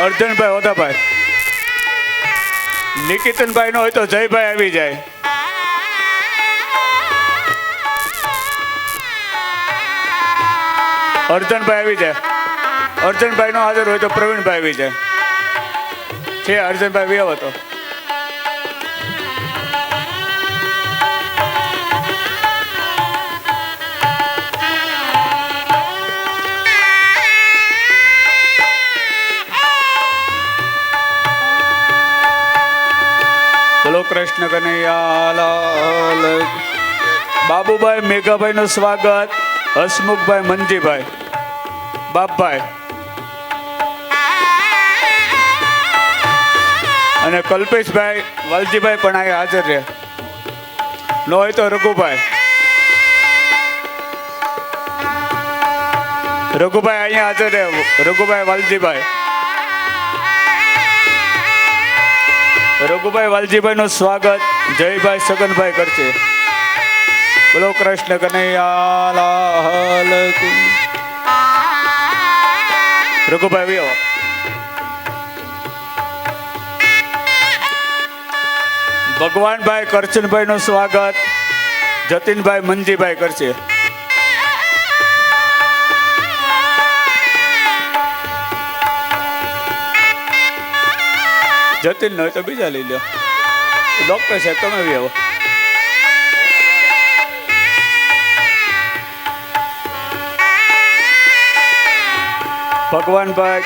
અર્જનભાઈ ઓધાભાઈ. નિકેતનભાઈ નો હોય તો જયભાઈ આવી જાય. અર્જનભાઈ આવી જાય. અર્જનભાઈ નો હાજર હોય તો પ્રવીણભાઈ આવી જાય. છે અર્જનભાઈ વ્યાવ હતો. બોલો કૃષ્ણ કનૈયા લાલ. બાબુભાઈ મેઘાભાઈ નું સ્વાગત. હસમુખભાઈ મંજીભાઈ. બાપભાઈ અને કલ્પેશભાઈ વાલજીભાઈ પણ અહીંયા હાજર રહે. ન હોય તો રઘુભાઈ અહીંયા હાજર રહે. રઘુભાઈ વાલજીભાઈ. રઘુભાઈ વાલજીભાઈ નું સ્વાગત જયભાઈ સગનભાઈ કરશે. બોલો કૃષ્ણ કનૈયા લાલ કી. રઘુભાઈ વ્યો. ભગવાનભાઈ કરચનભાઈ નું સ્વાગત જતીનભાઈ મંજીભાઈ કરશે. જતીન હોય તો બીજા લઈ લો. ડોક્ટર સાહેબ તમે બી આવો. ભગવાનભાઈ